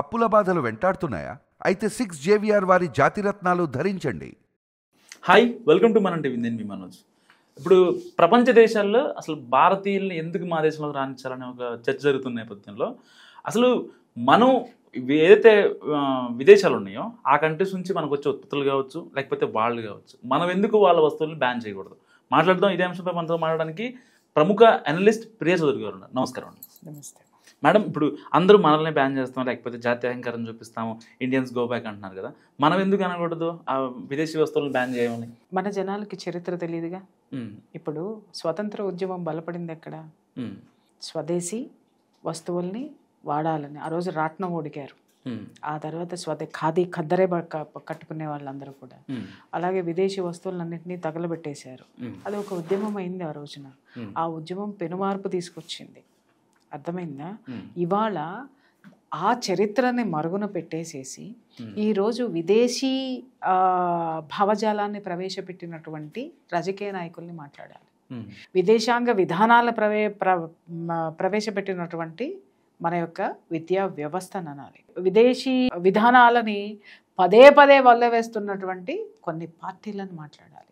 అప్పుల బాధలు వెంటాడుతున్నాయా? అయితే 6 JVR వారి జాతిరత్నాలు ధరించండి. హాయ్, వెల్కమ్ టు మన టీవీ. నేను మీ మనోజ్. ఇప్పుడు ప్రపంచ దేశాల్లో అసలు భారతీయుల్ని ఎందుకు మా దేశంలో రాణించాలనే ఒక చర్చ జరుగుతున్న నేపథ్యంలో అసలు మనం ఏదైతే విదేశాలు ఉన్నాయో ఆ కంట్రీస్ నుంచి మనకు వచ్చే ఉత్పత్తులు కావచ్చు, లేకపోతే వాళ్ళు కావచ్చు, మనం ఎందుకు వాళ్ళ వస్తువులను బ్యాన్ చేయకూడదు? మాట్లాడదాం. ఇదే అంశంపై మనతో మాట్లాడడానికి ప్రముఖ అనలిస్ట్ ప్రియా చౌదరి గారు ఉన్నారు. నమస్కారం అండి. నమస్తే మేడం, ఇప్పుడు అందరూ మనల్ని బ్యాన్ చేస్తాం, లేకపోతే జాతీయ అహంకారం చూపిస్తాము, ఇండియన్స్ గో బ్యాక్ అంటున్నారు కదా, మనం ఎందుకు అనకూడదు ఆ విదేశీ వస్తువులను బ్యాన్ చేయమని? మన జనాలకి చరిత్ర తెలియదుగా. ఇప్పుడు స్వతంత్ర ఉద్యమం బలపడింది ఎక్కడ? స్వదేశీ వస్తువుల్ని వాడాలని ఆ రోజు రాట్నం ఓడిగారు. ఆ తర్వాత ఖాదీ ఖద్దరే కట్టుకునే వాళ్ళందరూ కూడా. అలాగే విదేశీ వస్తువులన్నింటినీ తగలబెట్టేశారు. అది ఒక ఉద్యమం అయింది ఆ రోజున. ఆ ఉద్యమం పెనుమార్పు తీసుకొచ్చింది. అర్థమైందా? ఇవాళ ఆ చరిత్రని మరుగున పెట్టేసేసి ఈరోజు విదేశీ భావజాలాన్ని ప్రవేశపెట్టినటువంటి రాజకీయ నాయకుల్ని మాట్లాడాలి. విదేశాంగ విధానాల ప్రవేశపెట్టినటువంటి మన యొక్క విద్యా వ్యవస్థను అనాలి. విదేశీ విధానాలని పదే పదే వల్లవేస్తున్నటువంటి కొన్ని పార్టీలను మాట్లాడాలి.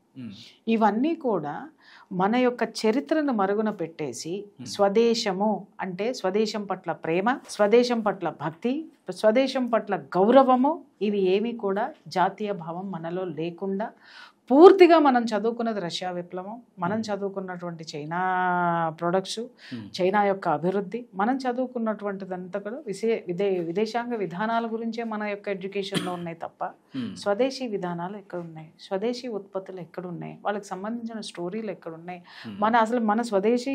ఇవన్నీ కూడా మన యొక్క చరిత్రను మరుగున పెట్టేసి స్వదేశము అంటే స్వదేశం పట్ల ప్రేమ, స్వదేశం పట్ల భక్తి, స్వదేశం పట్ల గౌరవము, ఇవి ఏమీ కూడా జాతీయ భావం మనలో లేకుండా పూర్తిగా మనం చదువుకున్నది రష్యా విప్లవం, మనం చదువుకున్నటువంటి చైనా ప్రొడక్ట్స్, చైనా యొక్క అభివృద్ధి, మనం చదువుకున్నటువంటిదంతా కూడా విదేశాంగ విధానాల గురించే మన యొక్క ఎడ్యుకేషన్లో ఉన్నాయి తప్ప స్వదేశీ విధానాలు ఎక్కడున్నాయి, స్వదేశీ ఉత్పత్తులు ఎక్కడున్నాయి, వాళ్ళకి సంబంధించిన స్టోరీలు ఎక్కడున్నాయి, మన స్వదేశీ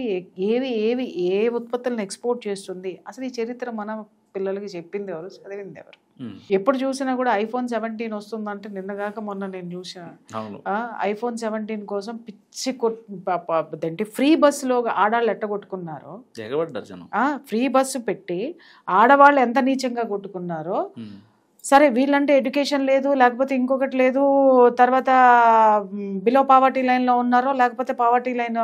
ఏ ఉత్పత్తులను ఎక్స్పోర్ట్ చేస్తుంది, అసలు ఈ చరిత్ర మన పిల్లలకి చెప్పింది ఎవరు, చదివింది ఎవరు? ఎప్పుడు చూసినా కూడా ఐఫోన్ 17 వస్తుందంటే నిన్నగాక మొన్న నేను చూసిన ఐఫోన్ 17 కోసం పిచ్చి ఫ్రీ బస్సులో ఆడవాళ్ళు ఎట్టగొట్టుకున్నారో, ఫ్రీ బస్సు పెట్టి ఆడవాళ్ళు ఎంత నీచంగా కొట్టుకున్నారో. సరే, వీళ్ళంటే ఎడ్యుకేషన్ లేదు, లేకపోతే ఇంకొకటి లేదు, తర్వాత బిలో పావర్టీ లైన్లో ఉన్నారో లేకపోతే పావర్టీ లైన్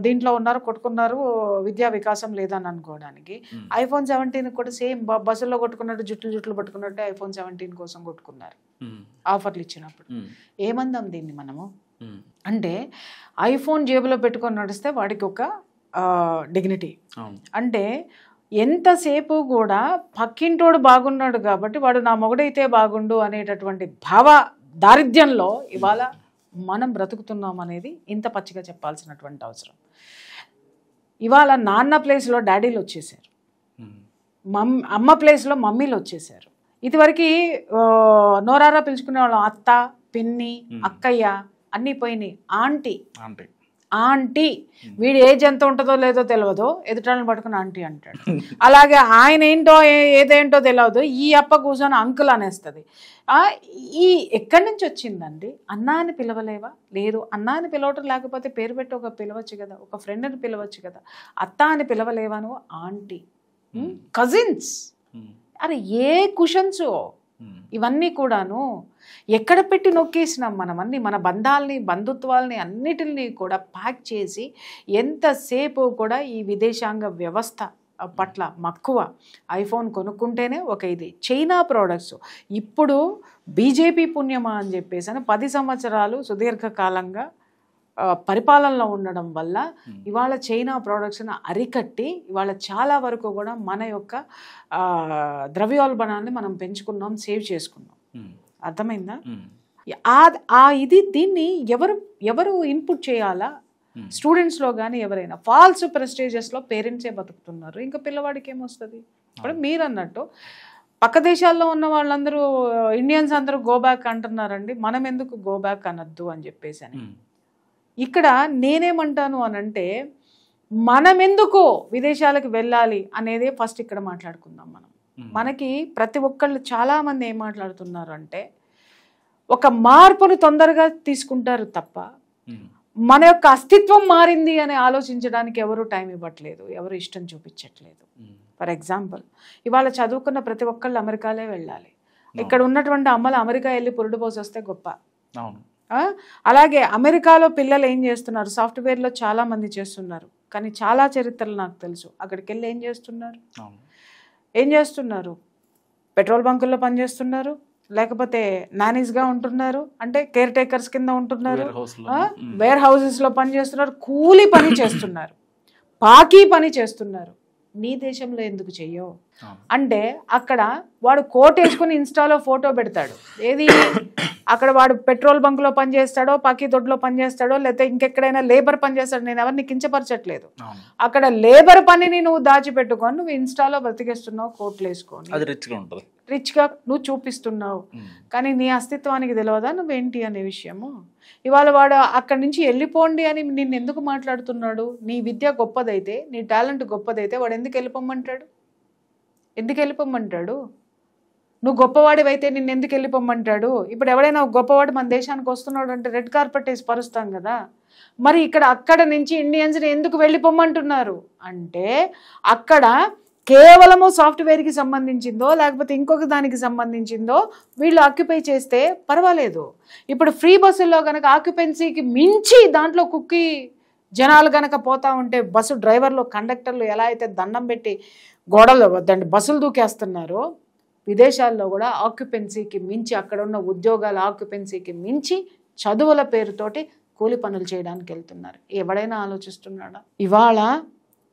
దీంట్లో ఉన్నారో, కొట్టుకున్నారు, విద్యా వికాసం లేదని అనుకోవడానికి. ఐఫోన్ 17 కూడా సేమ్ బస్సుల్లో కొట్టుకున్నట్టు జుట్లు పట్టుకున్నట్టు ఐఫోన్ 17 కోసం కొట్టుకున్నారు ఆఫర్లు ఇచ్చినప్పుడు. ఏమందాం దీన్ని మనము? అంటే ఐఫోన్ జేబులో పెట్టుకొని నడిస్తే వాడికి ఒక డిగ్నిటీ. అంటే ఎంతసేపు కూడా పక్కింటోడు బాగున్నాడు కాబట్టి వాడు నా మొగుడైతే బాగుండు అనేటటువంటి భావ దారిద్ర్యంలో ఇవాళ మనం బ్రతుకుతున్నాం అనేది ఇంత పచ్చిగా చెప్పాల్సినటువంటి అవసరం. ఇవాళ నాన్న ప్లేస్లో డాడీలు వచ్చేసారు, అమ్మ ప్లేస్లో మమ్మీలు వచ్చేసారు. ఇదివరకు నోరారా పిలుచుకునే వాళ్ళం అత్త, పిన్ని, అక్కయ్య అన్నీ పోయినాయి. ఆంటీ వీడి ఏజ్ ఎంత ఉంటుందో లేదో తెలియదు, ఎదుటాలను పట్టుకుని ఆంటీ అంటాడు. అలాగే ఆయన ఏంటో ఏదేంటో తెలియదు, ఈ అప్ప కూర్చొని అంకుల్ అనేస్తుంది. ఈ ఎక్కడి నుంచి వచ్చిందండి? అన్నా అని పిలవలేవా? లేదు. అన్నా అని పిలవటం లేకపోతే పేరు పెట్టి ఒక పిలవచ్చు కదా, ఒక ఫ్రెండ్ని పిలవచ్చు కదా. అత్త అని పిలవలేవా నువ్వు? Aunty, cousins. అరే ఏ కుషన్స్ ఇవన్నీ కూడాను ఎక్కడ పెట్టి నొక్కేసినాం మనమన్నీ. మన బంధాలని, బంధుత్వాలని అన్నిటిని కూడా ప్యాక్ చేసి ఎంతసేపు కూడా ఈ విదేశాంగ వ్యవస్థ పట్ల మక్కువ. ఐఫోన్ కొనుక్కుంటేనే ఒక ఇది. చైనా ప్రోడక్ట్స్ ఇప్పుడు బీజేపీ పుణ్యమా అని చెప్పేసి 10 సంవత్సరాలు సుదీర్ఘకాలంగా పరిపాలనలో ఉండడం వల్ల ఇవాళ చైనా ప్రోడక్ట్స్ని అరికట్టి ఇవాళ చాలా వరకు కూడా మన యొక్క ద్రవ్యోల్బణాన్ని మనం పెంచుకున్నాం, సేవ్ చేసుకున్నాం. అర్థమైందా? దీన్ని ఎవరు ఇన్పుట్ చేయాలా? స్టూడెంట్స్లో కానీ ఎవరైనా ఫాల్స్ ప్రెస్టేజెస్లో పేరెంట్సే బతుకుతున్నారు. ఇంకా పిల్లవాడికి ఏమొస్తుంది? ఇప్పుడు మీరు అన్నట్టు పక్క దేశాల్లో ఉన్న వాళ్ళందరూ ఇండియన్స్ అందరూ గో బ్యాక్ అంటున్నారండి, మనం ఎందుకు గో బ్యాక్ అనొద్దు అని చెప్పేసి అని. ఇక్కడ నేనేమంటాను అనంటే, మనం ఎందుకు విదేశాలకు వెళ్ళాలి అనేదే ఫస్ట్ ఇక్కడ మాట్లాడుకుందాం మనం. మనకి ప్రతి ఒక్కళ్ళు చాలామంది ఏం మాట్లాడుతున్నారు అంటే, ఒక మార్పును తొందరగా తీసుకుంటారు తప్ప మన యొక్క అస్తిత్వం మారింది అని ఆలోచించడానికి ఎవరు టైం ఇవ్వట్లేదు, ఎవరు ఇష్టం చూపించట్లేదు. ఫర్ ఎగ్జాంపుల్, ఇవాళ చదువుకున్న ప్రతి ఒక్కళ్ళు అమెరికాలే వెళ్ళాలి. ఇక్కడ ఉన్నటువంటి అమ్మలు అమెరికా వెళ్ళి పురుడు పోసి వస్తే గొప్ప. అలాగే అమెరికాలో పిల్లలు ఏం చేస్తున్నారు? సాఫ్ట్వేర్లో చాలామంది చేస్తున్నారు, కానీ చాలా చరిత్రలు నాకు తెలుసు. అక్కడికి వెళ్ళి ఏం చేస్తున్నారు? ఏం చేస్తున్నారు? పెట్రోల్ బంకుల్లో పనిచేస్తున్నారు, లేకపోతే నానీస్గా ఉంటున్నారు, అంటే కేర్ టేకర్స్ కింద ఉంటున్నారు, వేర్ హౌసెస్లో పనిచేస్తున్నారు, కూలి పని చేస్తున్నారు, పాకీ పని చేస్తున్నారు. నీ దేశంలో ఎందుకు చెయ్యవు అంటే అక్కడ వాడు కోట్ వేసుకుని ఇన్స్టాలో ఫోటో పెడతాడు. ఏది అక్కడ వాడు పెట్రోల్ బంక్లో పనిచేస్తాడో, పాకీ దొడ్లో పనిచేస్తాడో, లేకపోతే ఇంకెక్కడైనా లేబర్ పని చేస్తాడో, నేను ఎవరిని కించపరచట్లేదు. అక్కడ లేబర్ పనిని నువ్వు దాచిపెట్టుకొని నువ్వు ఇన్స్టాలో బ్రతికేస్తున్నావు, కోట్లు వేసుకొని రిచ్గా నువ్వు చూపిస్తున్నావు. కానీ నీ అస్తిత్వానికి తెలియదా నువ్వేంటి అనే విషయము? ఇవాళ వాడు అక్కడి నుంచి వెళ్ళిపోండి అని నిన్ను ఎందుకు మాట్లాడుతున్నాడు? నీ విద్య గొప్పదైతే, నీ టాలెంట్ గొప్పదైతే వాడు ఎందుకు వెళ్ళిపోమ్మంటాడు? ఎందుకు వెళ్ళిపోమ్మంటాడు? నువ్వు గొప్పవాడివైతే నిన్ను ఎందుకు వెళ్ళిపోమ్మంటాడు? ఇప్పుడు ఎవడైనా గొప్పవాడు మన దేశానికి వస్తున్నాడు అంటే రెడ్ కార్పెట్ వేసి పరుస్తాం కదా. మరి అక్కడ నుంచి ఇండియన్స్ని ఎందుకు వెళ్ళిపోమ్మంటున్నారు అంటే అక్కడ కేవలము సాఫ్ట్వేర్కి సంబంధించిందో లేకపోతే ఇంకొక దానికి సంబంధించిందో వీళ్ళు ఆక్యుపై చేస్తే పర్వాలేదు. ఇప్పుడు ఫ్రీ బస్సుల్లో కనుక ఆక్యుపెన్సీకి మించి దాంట్లో కుక్కి జనాలు కనుక పోతా ఉంటే బస్సు డ్రైవర్లు కండక్టర్లు ఎలా అయితే దండం పెట్టి గోడలు బస్సులు దూకేస్తున్నారో విదేశాల్లో కూడా ఆక్యుపెన్సీకి మించి అక్కడ ఉన్న ఉద్యోగాల ఆక్యుపెన్సీకి మించి చదువుల పేరుతోటి కూలి పనులు చేయడానికి వెళ్తున్నారు. ఎవడైనా ఆలోచిస్తున్నాడా? ఇవాళ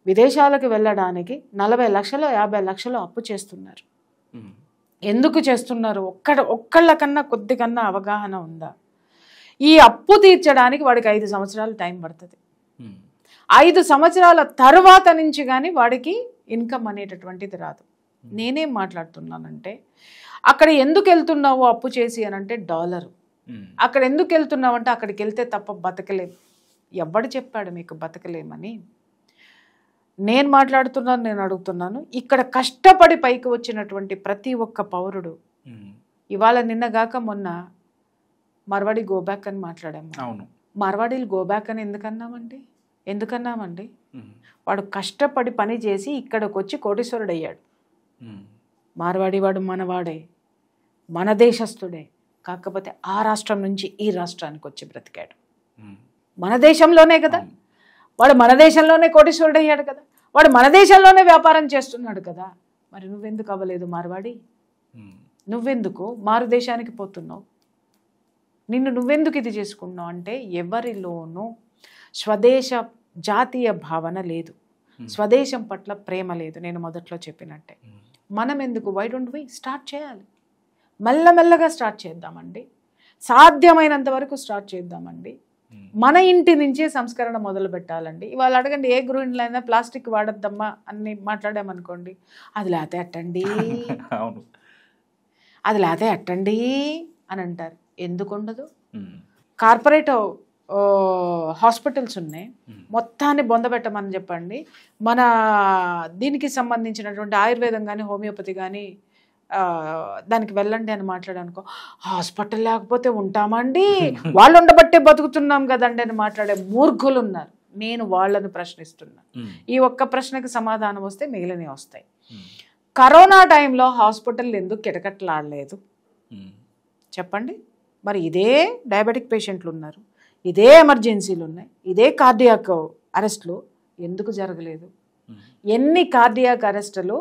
విదేశాలకు వెళ్ళడానికి 40 లక్షలు 50 లక్షలు అప్పు చేస్తున్నారు. ఎందుకు చేస్తున్నారు? ఒక్కళ్ళకన్నా కొద్దికన్నా అవగాహన ఉందా? ఈ అప్పు తీర్చడానికి వాడికి 5 సంవత్సరాలు టైం పడుతుంది. 5 సంవత్సరాల తర్వాత నుంచి కానీ వాడికి ఇన్కమ్ అనేటటువంటిది రాదు. నేనేం మాట్లాడుతున్నానంటే అక్కడ ఎందుకు వెళ్తున్నావు అప్పు చేసి అని అంటే డాలరు. అక్కడ ఎందుకు వెళ్తున్నావు అంటే అక్కడికి వెళ్తే తప్ప బతకలేం. ఎవడు చెప్పాడు మీకు బతకలేమని? నేను మాట్లాడుతున్నాను, నేను అడుగుతున్నాను. ఇక్కడ కష్టపడి పైకి వచ్చినటువంటి ప్రతి ఒక్క పౌరుడు ఇవాళ నిన్నగాక మొన్న మార్వాడి గోబ్యాక్ అని మాట్లాడాము. మార్వాడీలు గోబ్యాక్ అని ఎందుకన్నామండి? వాడు కష్టపడి పని చేసి ఇక్కడికి వచ్చి కోటీశ్వరుడు అయ్యాడు. మార్వాడి వాడు మనవాడే, మన దేశస్థుడే. కాకపోతే ఆ రాష్ట్రం నుంచి ఈ రాష్ట్రానికి వచ్చి బ్రతికాడు. మన దేశంలోనే కదా వాడు, మన దేశంలోనే కోటీశ్వరుడు అయ్యాడు కదా వాడు, మన దేశంలోనే వ్యాపారం చేస్తున్నాడు కదా. మరి నువ్వెందుకు అవ్వలేదు మార్వాడి? నువ్వెందుకు మారు దేశానికి పోతున్నావు? నువ్వెందుకు ఇది చేసుకున్నావు అంటే ఎవరిలోనూ స్వదేశ జాతీయ భావన లేదు, స్వదేశం పట్ల ప్రేమ లేదు. నేను మొదట్లో చెప్పినట్టే మనం ఎందుకు వై డోంట్ వి స్టార్ట్ చేయాలి? మెల్లమెల్లగా స్టార్ట్ చేద్దామండి, సాధ్యమైనంత వరకు స్టార్ట్ చేద్దామండి. మన ఇంటి నుంచే సంస్కరణ మొదలు పెట్టాలండి. ఇవాళ అడగండి, ఏ గృహిణులైనా ప్లాస్టిక్ వాడద్దమ్మా అని మాట్లాడామనుకోండి, అది లేతే అట్టండి, అది లేతే అట్టండి అని అంటారు. ఎందుకు ఉండదు? కార్పొరేట్ హాస్పిటల్స్ ఉన్నాయి, మొత్తాన్ని బొందబెట్టమని చెప్పండి. మన దీనికి సంబంధించినటువంటి ఆయుర్వేదం కానీ హోమియోపతి కానీ దానికి వెళ్ళండి అని మాట్లాడనుకో, హాస్పిటల్ లేకపోతే ఉంటామండి, వాళ్ళు ఉండబట్టే బతుకుతున్నాం కదండి అని మాట్లాడే మూర్ఖులు ఉన్నారు. నేను వాళ్ళను ప్రశ్నిస్తున్నా. ఈ ఒక్క ప్రశ్నకి సమాధానం వస్తే మిగిలినవి వస్తాయి. కరోనా టైంలో హాస్పిటల్ ఎందుకు కిటకట్లాడలేదు చెప్పండి? మరి ఇదే డయాబెటిక్ పేషెంట్లు ఉన్నారు, ఇదే ఎమర్జెన్సీలు ఉన్నాయి, ఇదే కార్డియాక్ అరెస్టులు ఎందుకు జరగలేదు? ఎన్ని కార్డియాక్ అరెస్టులు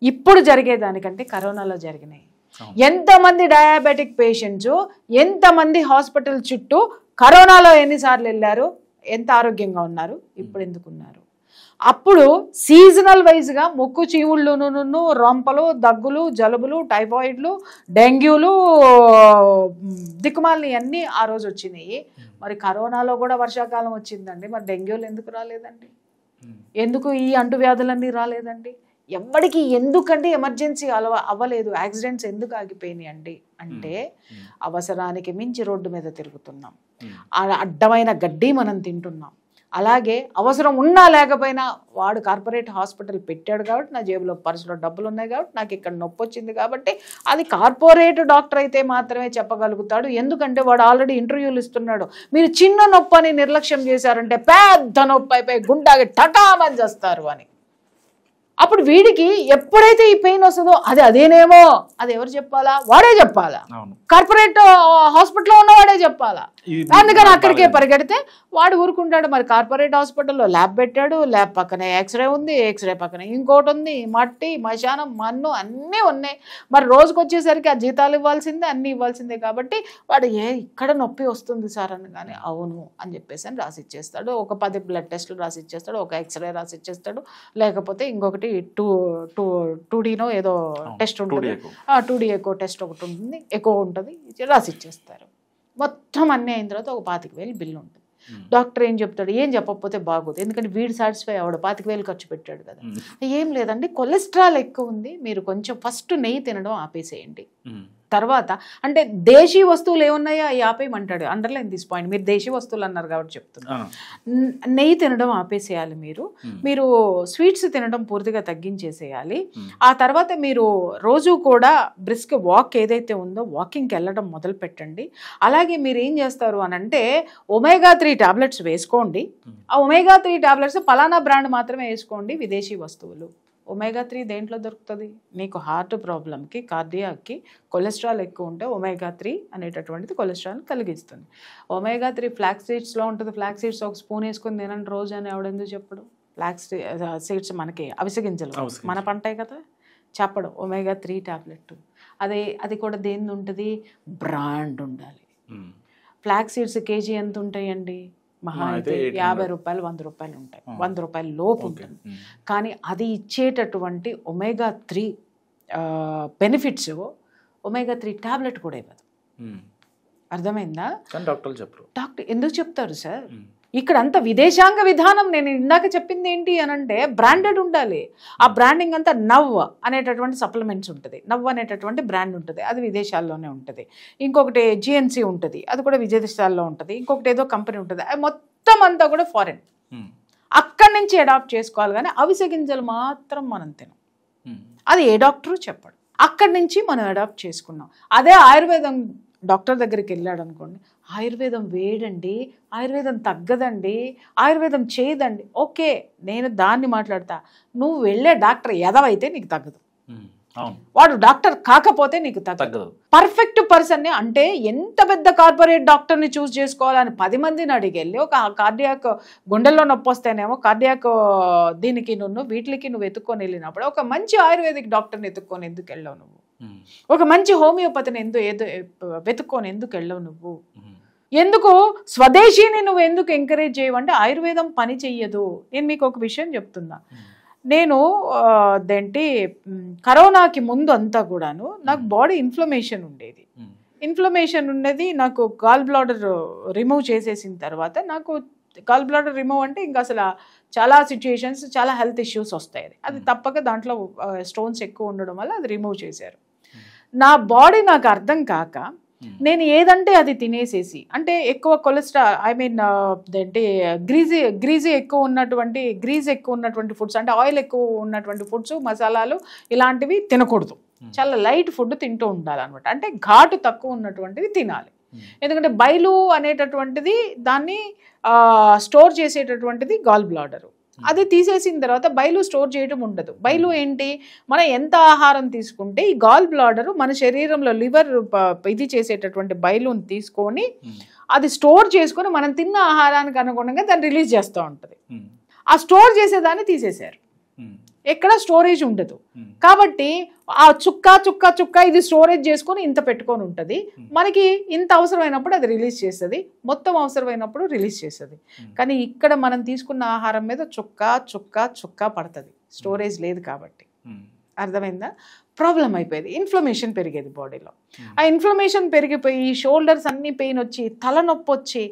ఇప్పుడు జరిగేదానికంటే కరోనాలో జరిగినాయి. ఎంతమంది డయాబెటిక్ పేషెంట్స్, ఎంతమంది హాస్పిటల్ చుట్టూ కరోనాలో ఎన్నిసార్లు వెళ్ళారు, ఎంత ఆరోగ్యంగా ఉన్నారు, ఇప్పుడు ఎందుకున్నారు? అప్పుడు సీజనల్ వైజ్గా ముక్కు చీవుళ్ళును, రొంపలు, దగ్గులు, జలుబులు, టైఫాయిడ్లు, డెంగ్యూలు, దిక్కుమాలని అన్నీ ఆ రోజు వచ్చినాయి. మరి కరోనాలో కూడా వర్షాకాలం వచ్చిందండి, మరి డెంగ్యూలు ఎందుకు రాలేదండి? ఎందుకు ఈ అంటువ్యాధులన్నీ రాలేదండి? ఎవరికి ఎందుకంటే ఎమర్జెన్సీ అవ్వలేదు, యాక్సిడెంట్స్ ఎందుకు ఆగిపోయినాయి అండి అంటే అవసరానికి మించి రోడ్డు మీద తిరుగుతున్నాం, అడ్డమైన గడ్డి మనం తింటున్నాం. అలాగే అవసరం ఉన్నా లేకపోయినా వాడు కార్పొరేట్ హాస్పిటల్ పెట్టాడు కాబట్టి, నా జేబులో పర్సులో డబ్బులు ఉన్నాయి కాబట్టి, నాకు ఇక్కడ నొప్పి వచ్చింది కాబట్టి, అది కార్పొరేట్ డాక్టర్ అయితే మాత్రమే చెప్పగలుగుతాడు. ఎందుకంటే వాడు ఆల్రెడీ ఇంటర్వ్యూలు ఇస్తున్నాడు. మీరు చిన్న నొప్పి అని నిర్లక్ష్యం చేశారంటే పెద్ద నొప్పి అయిపోయి గుండాకి టటామని చేస్తారు అని. అప్పుడు వీడికి ఎప్పుడైతే ఈ పెయిన్ వస్తుందో అదేనేమో, అది ఎవరు చెప్పాలా? వాడే చెప్పాలా, కార్పొరేట్ హాస్పిటల్లో ఉన్నవాడే చెప్పాలా. అందుకని అక్కడికే పరిగెడితే వాడు ఊరుకుంటాడు. మరి కార్పొరేట్ హాస్పిటల్లో ల్యాబ్ పెట్టాడు, ల్యాబ్ పక్కనే ఎక్స్రే ఉంది, ఎక్స్రే పక్కన ఇంకోటి ఉంది, మట్టి మశానం మన్ను అన్నీ ఉన్నాయి. మరి రోజుకు వచ్చేసరికి ఆ జీతాలు ఇవ్వాల్సిందే, అన్నీ ఇవ్వాల్సిందే. కాబట్టి వాడు ఇక్కడ నొప్పి వస్తుంది సార్ అని కానీ అవును అని చెప్పేసి అని రాసిచ్చేస్తాడు. ఒక 10 బ్లడ్ టెస్టులు రాసిచ్చేస్తాడు, ఒక ఎక్స్రే రాసిచ్చేస్తాడు, లేకపోతే ఇంకొకటి 2Dనో ఏదో టెస్ట్ ఉంటుంది, 2D ఎకో టెస్ట్ ఒకటి ఉంటుంది, ఎకో ఉంటుంది, రాసిచ్చేస్తారు. మొత్తం అన్నీ అయిన తర్వాత ఒక 25,000 బిల్లు ఉంటుంది. డాక్టర్ ఏం చెప్తాడు, ఏం చెప్పకపోతే బాగోదు, ఎందుకంటే వీడు సాటిస్ఫై అవ్వడు, 25,000 ఖర్చు పెట్టాడు కదా. ఏం లేదండి, కొలెస్ట్రాల్ ఎక్కువ ఉంది, మీరు కొంచెం ఫస్ట్ నెయ్యి తినడం ఆపేసేయండి. తర్వాత అంటే దేశీ వస్తువులు ఏమున్నాయో అవి ఆపేయమంటాడు. అండర్లైన్ దిస్ పాయింట్, మీరు దేశీ వస్తువులు అన్నారు కాబట్టి చెప్తున్నారు. నెయ్యి తినడం ఆపేసేయాలి, మీరు స్వీట్స్ తినడం పూర్తిగా తగ్గించేసేయాలి. ఆ తర్వాత మీరు రోజు కూడా బ్రిస్క్ వాక్ ఏదైతే ఉందో వాకింగ్కి వెళ్ళడం మొదలు పెట్టండి. అలాగే మీరు ఏం చేస్తారు అని అంటే ఒమేగా-3 టాబ్లెట్స్ వేసుకోండి. ఆ ఒమేగా-3 టాబ్లెట్స్ ఫలానా బ్రాండ్ మాత్రమే వేసుకోండి, విదేశీ వస్తువులు. ఒమేగా-3 దేంట్లో దొరుకుతుంది? మీకు హార్ట్ ప్రాబ్లంకి, కార్డియాక్కి కొలెస్ట్రాల్ ఎక్కువ ఉంటే ఒమేగా-3 అనేటటువంటిది కొలెస్ట్రాల్ కలిగిస్తుంది. ఒమేగా-3 ఫ్లాక్స్ సీడ్స్లో ఉంటుంది. ఫ్లాక్స్ సీడ్స్ ఒక స్పూన్ వేసుకొని తినండి రోజు అని ఎవడెందుకు చెప్పడు? ఫ్లాక్స్ సీడ్స్ మనకి అవిసె గింజలు మన పంటే కదా, చెప్పడు. ఒమేగా-3 టాబ్లెట్ అది కూడా దేని ఉంటుంది? బ్రాండ్ ఉండాలి. ఫ్లాక్స్ సీడ్స్ కేజీ ఎంత ఉంటాయండి? మహా అయితే 50 రూపాయలు 100 రూపాయలు ఉంటాయి, 100 రూపాయల లోపు ఉంటుంది. కానీ అది ఇచ్చేటటువంటి ఒమేగా-3 బెనిఫిట్స్ ఒమేగా-3 టాబ్లెట్ కూడా ఇవ్వదు. అర్థమైందా? డాక్టర్ ఎందుకు చెప్తారు సార్? ఇక్కడ అంతా విదేశాంగ విధానం. నేను ఇందాక చెప్పింది ఏంటి అని అంటే బ్రాండెడ్ ఉండాలి. ఆ బ్రాండింగ్ అంతా నవ్ అనేటటువంటి సప్లిమెంట్స్ ఉంటుంది, నవ్ అనేటటువంటి బ్రాండ్ ఉంటుంది, అది విదేశాల్లోనే ఉంటుంది. ఇంకొకటి GNC ఉంటుంది, అది కూడా విదేశాల్లో ఉంటుంది. ఇంకొకటి ఏదో కంపెనీ ఉంటుంది, అది మొత్తం అంతా కూడా ఫారెన్. అక్కడి నుంచి అడాప్ట్ చేసుకోవాలి. కానీ అవిసె గింజలు మాత్రం మనం తినం, అది ఏ డాక్టరు చెప్పడు. అక్కడి నుంచి మనం అడాప్ట్ చేసుకున్నాం. అదే ఆయుర్వేదం డాక్టర్ దగ్గరికి వెళ్ళాడు అనుకోండి, ఆయుర్వేదం వేడండి, ఆయుర్వేదం తగ్గదండి, ఆయుర్వేదం చేయదండి. ఓకే, నేను దాన్ని మాట్లాడతా. నువ్వు వెళ్ళే డాక్టర్ ఎదవైతే నీకు తగ్గదు, వాడు డాక్టర్ కాకపోతే నీకు తగ్గదు. పర్ఫెక్ట్ పర్సన్ని అంటే ఎంత పెద్ద కార్పొరేట్ డాక్టర్ని చూస్ చేసుకోవాలని 10 మందిని అడిగెళ్ళి ఒక కార్డియాక్ గుండెల్లో నొప్పి వస్తేనేమో కార్డియాక్ దీనికి వీటికి నువ్వు ఎత్తుక్కొని వెళ్ళినప్పుడు ఒక మంచి ఆయుర్వేదిక్ డాక్టర్ని ఎత్తుక్కొని ఎందుకు వెళ్ళావు నువ్వు? ఒక మంచి హోమియోపతిని వెతుక్కొని ఎందుకు వెళ్ళవు నువ్వు? ఎందుకు స్వదేశీని నువ్వు ఎందుకు ఎంకరేజ్ చేయవంటే ఆయుర్వేదం పని చెయ్యదు. నేను మీకు ఒక విషయం చెప్తున్నా. నేను కరోనాకి ముందు అంతా కూడాను నాకు బాడీ ఇన్ఫ్లమేషన్ ఉండేది. ఇన్ఫ్లమేషన్ ఉన్నది. నాకు గాల్ బ్లాడర్ రిమూవ్ చేసేసిన తర్వాత నాకు గాల్ బ్లాడర్ రిమూవ్ అంటే ఇంకా అసలు చాలా సిచ్యుయేషన్స్, చాలా హెల్త్ ఇష్యూస్ వస్తాయి. అది తప్పక దాంట్లో స్టోన్స్ ఎక్కువ ఉండడం వల్ల అది రిమూవ్ చేశారు. నా బాడీ నాకు అర్థం కాక నేను ఏదంటే అది తినేసేసి, అంటే ఎక్కువ కొలెస్ట్రాల్ గ్రీజ్ ఎక్కువ ఉన్నటువంటి ఫుడ్స్, అంటే ఆయిల్ ఎక్కువ ఉన్నటువంటి ఫుడ్స్, మసాలాలు ఇలాంటివి తినకూడదు. చాలా లైట్ ఫుడ్ తింటూ ఉండాలన్నమాట. అంటే ఘాటు తక్కువ ఉన్నటువంటివి తినాలి. ఎందుకంటే బైలు అనేటటువంటిది దాన్ని స్టోర్ చేసేటటువంటిది గాల్ బ్లాడరు. అది తీసేసిన తర్వాత బైలు స్టోర్ చేయడం ఉండదు. బైలు ఏంటి, మనం ఎంత ఆహారం తీసుకుంటే ఈ గాల్ బ్లాడరు మన శరీరంలో లివర్ ఇది చేసేటటువంటి బైలుని తీసుకొని అది స్టోర్ చేసుకొని మనం తిన్న ఆహారానికి అనుగుణంగా దాన్ని రిలీజ్ చేస్తూ ఉంటుంది. ఆ స్టోర్ చేసేదాన్ని తీసేశారు, ఎక్కడ స్టోరేజ్ ఉండదు. కాబట్టి ఆ చుక్క ఇది స్టోరేజ్ చేసుకొని ఇంత పెట్టుకొని ఉంటుంది. మనకి ఇంత అవసరమైనప్పుడు అది రిలీజ్ చేస్తుంది, మొత్తం అవసరమైనప్పుడు రిలీజ్ చేస్తుంది. కానీ ఇక్కడ మనం తీసుకున్న ఆహారం మీద చుక్క పడుతుంది, స్టోరేజ్ లేదు కాబట్టి. అర్థమైందా? ప్రాబ్లం అయిపోయేది. ఇన్ఫ్లమేషన్ పెరిగేది బాడీలో. ఆ ఇన్ఫ్లమేషన్ పెరిగిపోయి షోల్డర్స్ అన్ని పెయిన్ వచ్చి, తలనొప్పి వచ్చి,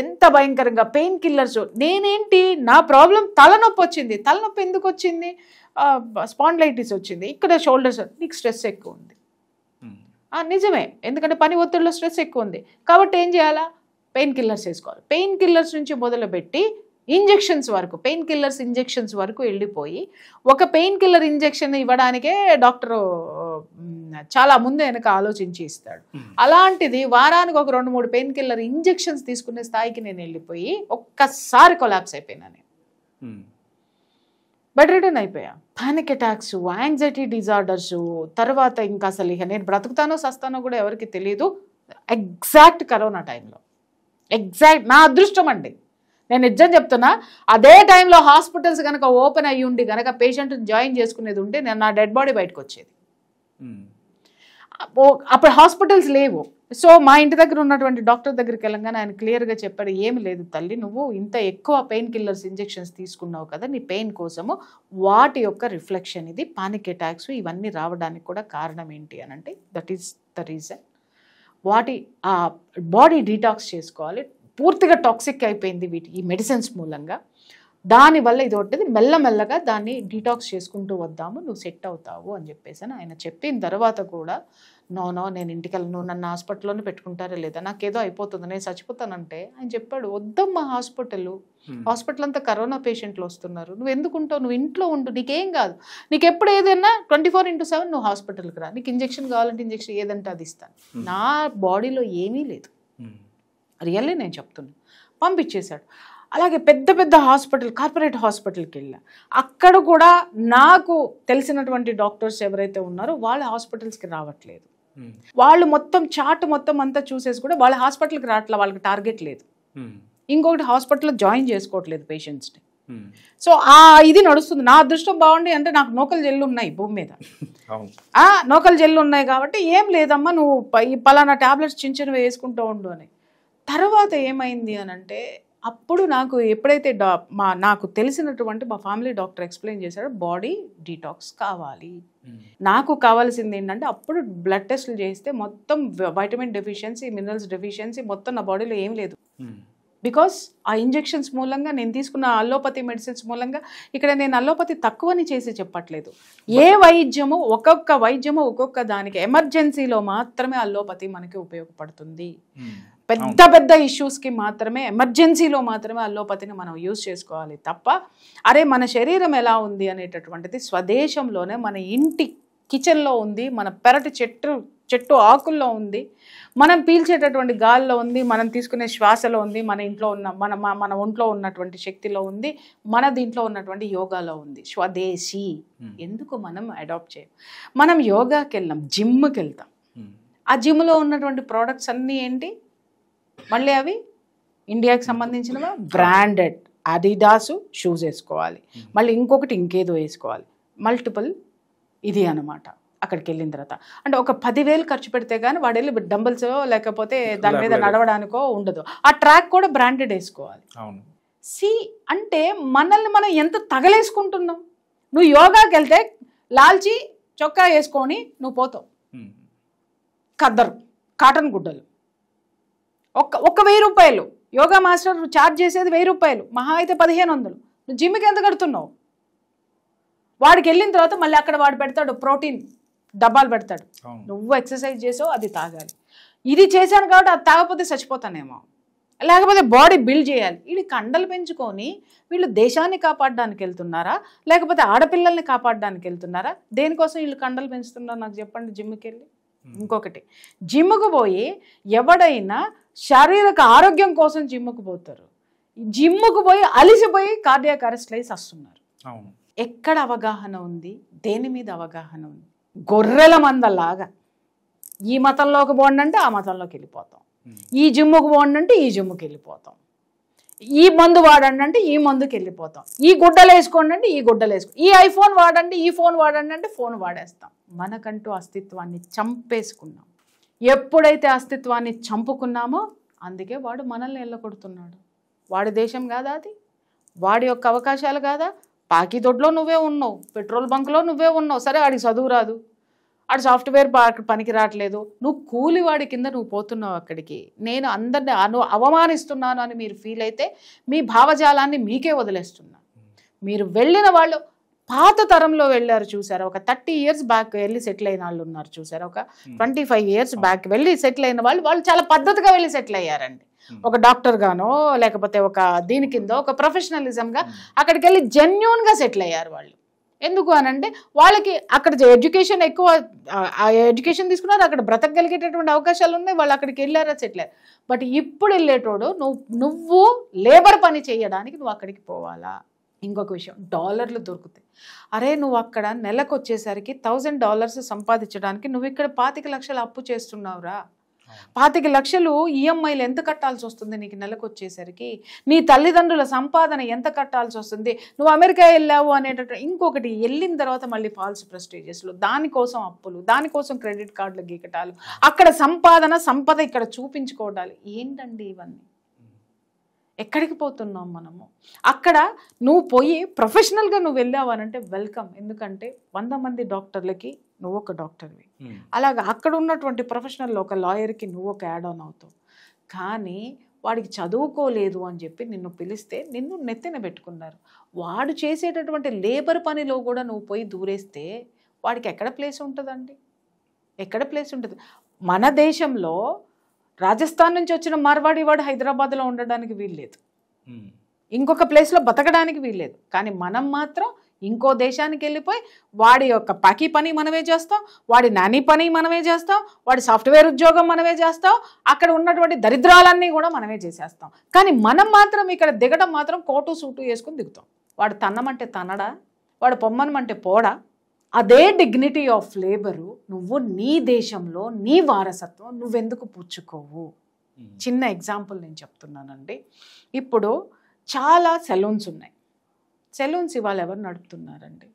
ఎంత భయంకరంగా పెయిన్ కిల్లర్స్. నేనేంటి నా ప్రాబ్లం తలనొప్పి వచ్చింది. తలనొప్పి ఎందుకు వచ్చింది? స్పాండిలైటిస్ వచ్చింది. ఇక్కడ షోల్డర్స్, నీకు స్ట్రెస్ ఎక్కువ ఉంది. నిజమే, ఎందుకంటే పని ఒత్తిడిలో స్ట్రెస్ ఎక్కువ ఉంది కాబట్టి ఏం చేయాలా? పెయిన్ కిల్లర్స్ వేసుకోవాలి. పెయిన్ కిల్లర్స్ నుంచి మొదలుపెట్టి ఇంజెక్షన్స్ వరకు, పెయిన్ కిల్లర్స్ ఇంజెక్షన్స్ వరకు వెళ్ళిపోయి, ఒక పెయిన్ కిల్లర్ ఇంజెక్షన్ ఇవ్వడానికే డాక్టరు చాలా ముందు వెనక ఆలోచించి ఇస్తాడు. అలాంటిది వారానికి ఒక 2-3 పెయిన్ కిల్లర్ ఇంజెక్షన్స్ తీసుకునే స్థాయికి నేను వెళ్ళిపోయి ఒక్కసారి కొలాప్స్ అయిపోయినా. నేను బెడ్ రిటర్న్ అయిపోయా. పానిక్ అటాక్స్, యాంగ్జైటీ డిజార్డర్స్, తర్వాత ఇంకా అసలు ఇక నేను బ్రతుకుతానో సస్తానో కూడా ఎవరికి తెలియదు. ఎగ్జాక్ట్ కరోనా టైంలో ఎగ్జాక్ట్ నా అదృష్టం అండి. నేను నిజం చెప్తున్నా, అదే టైంలో హాస్పిటల్స్ కనుక ఓపెన్ అయ్యి ఉండి కనుక పేషెంట్ని జాయిన్ చేసుకునేది ఉంటే నేను నా డెడ్ బాడీ బయటకు వచ్చేది. అప్పుడు హాస్పిటల్స్ లేవు. సో మా ఇంటి దగ్గర ఉన్నటువంటి డాక్టర్ దగ్గరికి వెళ్ళగానే ఆయన క్లియర్గా చెప్పాడు, ఏమి లేదు తల్లి, నువ్వు ఇంత ఎక్కువ పెయిన్ కిల్లర్స్ ఇంజెక్షన్స్ తీసుకున్నావు కదా, నీ పెయిన్ కోసము వాటి యొక్క రిఫ్లెక్షన్ ఇది. పానిక్ అటాక్స్ ఇవన్నీ రావడానికి కూడా కారణం ఏంటి అని అంటే దట్ ఈస్ ద రీజన్. వాటి ఆ బాడీ డీటాక్స్ చేసుకోవాలి. పూర్తిగా టాక్సిక్ అయిపోయింది ఈ మెడిసిన్స్ మూలంగా. దానివల్ల ఇది ఒకటి మెల్లమెల్లగా దాన్ని డీటాక్స్ చేసుకుంటూ వద్దాము, నువ్వు సెట్ అవుతావు అని చెప్పేసి ఆయన చెప్పిన తర్వాత కూడా నో నేను ఇంటికి వెళ్ళను, నన్ను హాస్పిటల్లోనే పెట్టుకుంటారా లేదా, నాకేదో అయిపోతుంది, నేను చచ్చిపోతానంటే ఆయన చెప్పాడు, వద్దమ్మా హాస్పిటల్ అంతా కరోనా పేషెంట్లు వస్తున్నారు, నువ్వు ఎందుకు ఉంటావు, నువ్వు ఇంట్లో ఉండు, నీకేం కాదు, నీకు ఎప్పుడు ఏదైనా 24/7 నువ్వు హాస్పిటల్కి రా, నీకు ఇంజెక్షన్ కావాలంటే ఇంజెక్షన్ ఏదంటే అది ఇస్తాను. నా బాడీలో ఏమీ లేదు, రియల్లీ నేను చెప్తున్నాను. పంపించేశాడు. అలాగే పెద్ద పెద్ద హాస్పిటల్, కార్పొరేట్ హాస్పిటల్కి వెళ్ళా. అక్కడ కూడా నాకు తెలిసినటువంటి డాక్టర్స్ ఎవరైతే ఉన్నారో వాళ్ళ హాస్పిటల్స్కి రావట్లేదు. వాళ్ళు మొత్తం చార్ట్ మొత్తం అంతా చూసేసి కూడా వాళ్ళ హాస్పిటల్కి రావట్లేదు, వాళ్ళకి టార్గెట్ లేదు. ఇంకొకటి హాస్పిటల్లో జాయిన్ చేసుకోవట్లేదు పేషెంట్స్ని. సో ఇది నడుస్తుంది. నా అదృష్టం బాగుండి అంటే నాకు నూకలు జల్లు ఉన్నాయి భూమి మీద, నూకలు జల్లు ఉన్నాయి కాబట్టి ఏం లేదమ్మా, నువ్వు ఈ పలానా టాబ్లెట్స్ చిన్న చిన్నవి వేసుకుంటూ ఉండు అని. తర్వాత ఏమైంది అని అంటే అప్పుడు నాకు ఎప్పుడైతే నాకు తెలిసినటువంటి మా ఫ్యామిలీ డాక్టర్ ఎక్స్ప్లెయిన్ చేశాడో బాడీ డీటాక్స్ కావాలి, నాకు కావాల్సింది ఏంటంటే అప్పుడు బ్లడ్ టెస్టులు చేస్తే మొత్తం వైటమిన్ డెఫిషియన్సీ, మినరల్స్ డెఫిషియన్సీ మొత్తం నా బాడీలో ఏం లేదు. బికాస్ ఆ ఇంజెక్షన్స్ మూలంగా, నేను తీసుకున్న అల్లోపతి మెడిసిన్స్ మూలంగా. ఇక్కడ నేను అల్లోపతి తక్కువని చేసి చెప్పట్లేదు, ఏ వైద్యము ఒక్కొక్క దానికి ఎమర్జెన్సీలో మాత్రమే అల్లోపతి మనకి ఉపయోగపడుతుంది. పెద్ద పెద్ద ఇష్యూస్కి మాత్రమే, ఎమర్జెన్సీలో మాత్రమే అల్లోపతిని మనం యూజ్ చేసుకోవాలి తప్ప, అరే మన శరీరం ఎలా ఉంది అనేటటువంటిది స్వదేశంలోనే మన ఇంటి కిచెన్లో ఉంది, మన పెరటి చెట్టు ఆకుల్లో ఉంది, మనం పీల్చేటటువంటి గాల్లో ఉంది, మనం తీసుకునే శ్వాసలో ఉంది, మన ఇంట్లో ఉన్న మన ఒంట్లో ఉన్నటువంటి శక్తిలో ఉంది, మన దీంట్లో ఉన్నటువంటి యోగాలో ఉంది. స్వదేశీ ఎందుకు మనం అడాప్ట్ చేయం? మనం యోగాకి వెళ్ళాం, జిమ్కి వెళ్తాం, ఆ జిమ్లో ఉన్నటువంటి ప్రోడక్ట్స్ అన్నీ ఏంటి, మళ్ళీ అవి ఇండియాకి సంబంధించినవా, బ్రాండెడ్ అడిడాస్ షూస్ వేసుకోవాలి, మళ్ళీ ఇంకొకటి ఇంకేదో వేసుకోవాలి, మల్టిపుల్ ఇది అనమాట. అక్కడికి వెళ్ళిన తర్వాత అంటే ఒక 10,000 ఖర్చు పెడితే కానీ వాడు వెళ్ళి డంబుల్స్ లేకపోతే దాని మీద నడవడానికో ఉండదు. ఆ ట్రాక్ కూడా బ్రాండెడ్ వేసుకోవాలి. అంటే మనల్ని మనం ఎంత తగలేసుకుంటున్నాం. నువ్వు యోగాకి వెళ్తే లాల్చి చొక్కా వేసుకొని నువ్వు పోతావు, ఖద్దరు కాటన్ గుడ్డలు, ఒక్క 1,000 రూపాయలు. యోగా మాస్టర్ ఛార్జ్ చేసేది 1,000 రూపాయలు, మహా అయితే 1,500. నువ్వు జిమ్కి ఎంత కడుతున్నావు? వాడికి వెళ్ళిన తర్వాత మళ్ళీ అక్కడ వాడు పెడతాడు ప్రోటీన్ డబ్బాలు పెడతాడు, నువ్వు ఎక్సర్సైజ్ చేసావు అది తాగాలి. ఇది చేశాను కాబట్టి అది తాగకపోతే చచ్చిపోతానేమో, లేకపోతే బాడీ బిల్డ్ చేయాలి. వీళ్ళు కండలు పెంచుకొని వీళ్ళు దేశాన్ని కాపాడడానికి వెళ్తున్నారా, లేకపోతే ఆడపిల్లల్ని కాపాడడానికి వెళ్తున్నారా? దేనికోసం వీళ్ళు కండలు పెంచుతున్నారో నాకు చెప్పండి. జిమ్కి వెళ్ళి ఇంకొకటి, జిమ్కు పోయి ఎవడైనా శారీరక ఆరోగ్యం కోసం జిమ్ముకు పోతారు, జిమ్ముకు పోయి అలిసిపోయి కార్డియాక్ అరెస్ట్ అయి వస్తున్నారు. ఎక్కడ అవగాహన ఉంది? దేని మీద అవగాహన ఉంది? గొర్రెల మందలాగా ఈ మతంలోకి పోండి అంటే ఆ మతంలోకి వెళ్ళిపోతాం, ఈ జిమ్ముకు పోండి అంటే ఈ జిమ్ముకి వెళ్ళిపోతాం, ఈ మందు వాడండి అంటే ఈ మందుకి వెళ్ళిపోతాం, ఈ గుడ్డలు వేసుకోండి అంటే ఈ గుడ్డలు వేసుకో, ఈ ఐఫోన్ వాడండి ఈ ఫోన్ వాడండి అంటే ఫోన్ వాడేస్తాం. మనకంటూ అస్తిత్వాన్ని చంపేసుకున్నాం. ఎప్పుడైతే అస్తిత్వాన్ని చంపుకున్నామో అందుకే వాడు మనల్ని వెళ్ళగొడుతున్నాడు. వాడి దేశం కాదా అది? వాడి యొక్క అవకాశాలు కాదా? పాకిదొడ్లో నువ్వే ఉన్నావు, పెట్రోల్ బంక్లో నువ్వే ఉన్నావు, సరే వాడికి చదువు రాదు, వాడు సాఫ్ట్వేర్ పనికి రావట్లేదు, నువ్వు కూలివాడి కింద నువ్వు పోతున్నావు అక్కడికి. నేను అందరిని అవమానిస్తున్నాను అని మీరు ఫీల్ అయితే మీ భావజాలాన్ని మీకే వదిలేస్తున్నా. మీరు వెళ్ళిన వాళ్ళు పాత తరంలో వెళ్ళారు చూసారా, ఒక 30 years బ్యాక్ వెళ్ళి సెటిల్ అయిన వాళ్ళు ఉన్నారు చూసారా, ఒక 25 years బ్యాక్ వెళ్ళి సెటిల్ అయిన వాళ్ళు చాలా పద్ధతిగా వెళ్ళి సెటిల్ అయ్యారండి. ఒక డాక్టర్ గానో లేకపోతే ఒక దీని కింద ఒక ప్రొఫెషనలిజంగా అక్కడికి వెళ్ళి జెన్యూన్గా సెటిల్ అయ్యారు వాళ్ళు. ఎందుకు అనంటే వాళ్ళకి అక్కడ ఎడ్యుకేషన్ ఎక్కువ, ఎడ్యుకేషన్ తీసుకున్నారు, అక్కడ బ్రతకగలిగేటటువంటి అవకాశాలు ఉన్నాయి, వాళ్ళు అక్కడికి వెళ్ళారా సెటిల్ అయ్యారు. బట్ ఇప్పుడు వెళ్ళేటోడు నువ్వు లేబర్ పని చేయడానికి నువ్వు అక్కడికి పోవాలా? ఇంకొక విషయం, డాలర్లు దొరుకుతాయి. అరే నువ్వు అక్కడ నెలకు వచ్చేసరికి $1,000 సంపాదించడానికి నువ్వు ఇక్కడ 25 లక్షలు అప్పు చేస్తున్నావురా. 25 లక్షలు ఈఎంఐలు ఎంత కట్టాల్సి వస్తుంది నీకు నెలకు వచ్చేసరికి? నీ తల్లిదండ్రుల సంపాదన ఎంత కట్టాల్సి వస్తుంది? నువ్వు అమెరికా వెళ్ళావు అనేటటువంటి ఇంకొకటి, వెళ్ళిన తర్వాత మళ్ళీ ఫాల్స్ ప్రెస్టీజియస్లు, దానికోసం అప్పులు, దానికోసం క్రెడిట్ కార్డులు గీకటాలు, అక్కడ సంపద ఇక్కడ చూపించుకోవడాలు. ఏంటండి ఇవన్నీ? ఎక్కడికి పోతున్నాం మనము? అక్కడ నువ్వు పోయి ప్రొఫెషనల్గా నువ్వు వెళ్ళావు అనంటే వెల్కమ్, ఎందుకంటే 100 మంది డాక్టర్లకి నువ్వు ఒక డాక్టర్వి. అలాగా అక్కడ ఉన్నటువంటి ప్రొఫెషనల్లో ఒక లాయర్కి నువ్వు ఒక యాడ్ ఆన్ అవుతావు. కానీ వాడికి చదువుకోలేదు అని చెప్పి నిన్ను పిలిస్తే నిన్ను నెత్తిన పెట్టుకున్నారు. వాడు చేసేటటువంటి లేబర్ పనిలో కూడా నువ్వు పోయి దూరేస్తే వాడికి ఎక్కడ ప్లేస్ ఉంటుందండి? ఎక్కడ ప్లేస్ ఉంటుంది? మన దేశంలో రాజస్థాన్ నుంచి వచ్చిన మార్వాడి వాడు హైదరాబాద్లో ఉండడానికి వీల్లేదు, ఇంకొక ప్లేస్లో బతకడానికి వీల్లేదు. కానీ మనం మాత్రం ఇంకో దేశానికి వెళ్ళిపోయి వాడి యొక్క పాకీ పని మనమే చేస్తాం, వాడి నాని పని మనమే చేస్తాం, వాడి సాఫ్ట్వేర్ ఉద్యోగం మనమే చేస్తాం, అక్కడ ఉన్నటువంటి దరిద్రాలన్నీ కూడా మనమే చేసేస్తాం. కానీ మనం మాత్రం ఇక్కడ దిగడం మాత్రం కోటు సూటు వేసుకుని దిగుతాం. వాడు తన్నమంటే తన్నడా, వాడు పొమ్మనమంటే పోడా. అదే డిగ్నిటీ ఆఫ్ లేబరు నువ్వు నీ దేశంలో నీ వారసత్వం నువ్వెందుకు పుచ్చుకోవు? చిన్న ఎగ్జాంపుల్ నేను చెప్తున్నానండి. ఇప్పుడు చాలా సెలూన్స్ ఉన్నాయి. సెలూన్స్ ఇవాళ ఎవరు నడుపుతున్నారండి?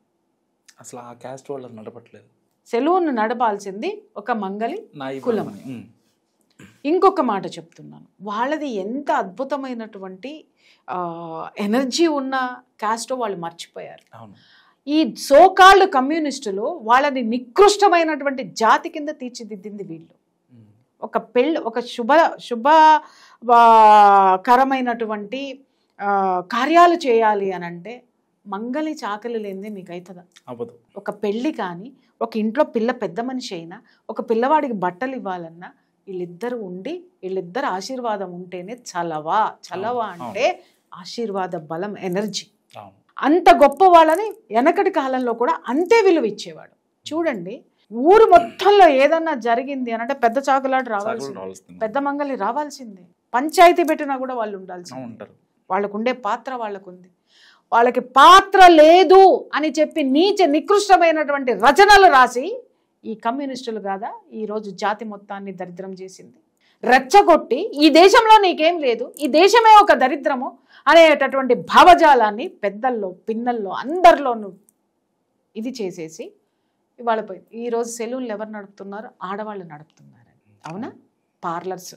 అసలు ఆ క్యాస్ట్ వాళ్ళు నడపట్లేదు. సెలూన్ నడపాల్సింది ఒక మంగలి కులం. ఇంకొక మాట చెప్తున్నాను, వాళ్ళది ఎంత అద్భుతమైనటువంటి ఎనర్జీ ఉన్న క్యాస్టో వాళ్ళు మర్చిపోయారు. ఈ సోకాల్డ్ కమ్యూనిస్టులు వాళ్ళని నికృష్టమైనటువంటి జాతి కింద తీర్చిదిద్దింది వీళ్ళు. ఒక శుభకరమైనటువంటి కార్యాలు చేయాలి అని అంటే మంగలి చాకలి లేనిదే మీకు అవుతుందా? ఒక పెళ్ళి కానీ, ఒక ఇంట్లో పెద్ద మనిషి అయినా, ఒక పిల్లవాడికి బట్టలు ఇవ్వాలన్నా వీళ్ళిద్దరు ఉండి వీళ్ళిద్దరు ఆశీర్వాదం ఉంటేనే చలవా అంటే ఆశీర్వాద బలం, ఎనర్జీ. అంత గొప్ప వాళ్ళని వెనకటి కాలంలో కూడా అంతే విలువ ఇచ్చేవాడు. చూడండి, ఊరు మొత్తంలో ఏదన్నా జరిగింది అని అంటే పెద్ద చాకులాట రావాల్సిందే, పెద్ద మంగళి రావాల్సిందే. పంచాయతీ పెట్టినా కూడా వాళ్ళు ఉండాల్సిందే. వాళ్ళకుండే పాత్ర వాళ్ళకుంది. వాళ్ళకి పాత్ర లేదు అని చెప్పి నికృష్టమైనటువంటి రచనలు రాసి ఈ కమ్యూనిస్టులు కాదా ఈరోజు జాతి మొత్తాన్ని దరిద్రం చేసింది. రెచ్చగొట్టి ఈ దేశంలో నీకేం లేదు, ఈ దేశమే ఒక దరిద్రము అనేటటువంటి భావజాలాన్ని పెద్దల్లో పిన్నల్లో అందరిలోనూ ఇది చేసేసి ఇవాళ పోయింది. ఈరోజు సెలూన్లు ఎవరు నడుపుతున్నారు? ఆడవాళ్ళు నడుపుతున్నారు. అవునా? పార్లర్స్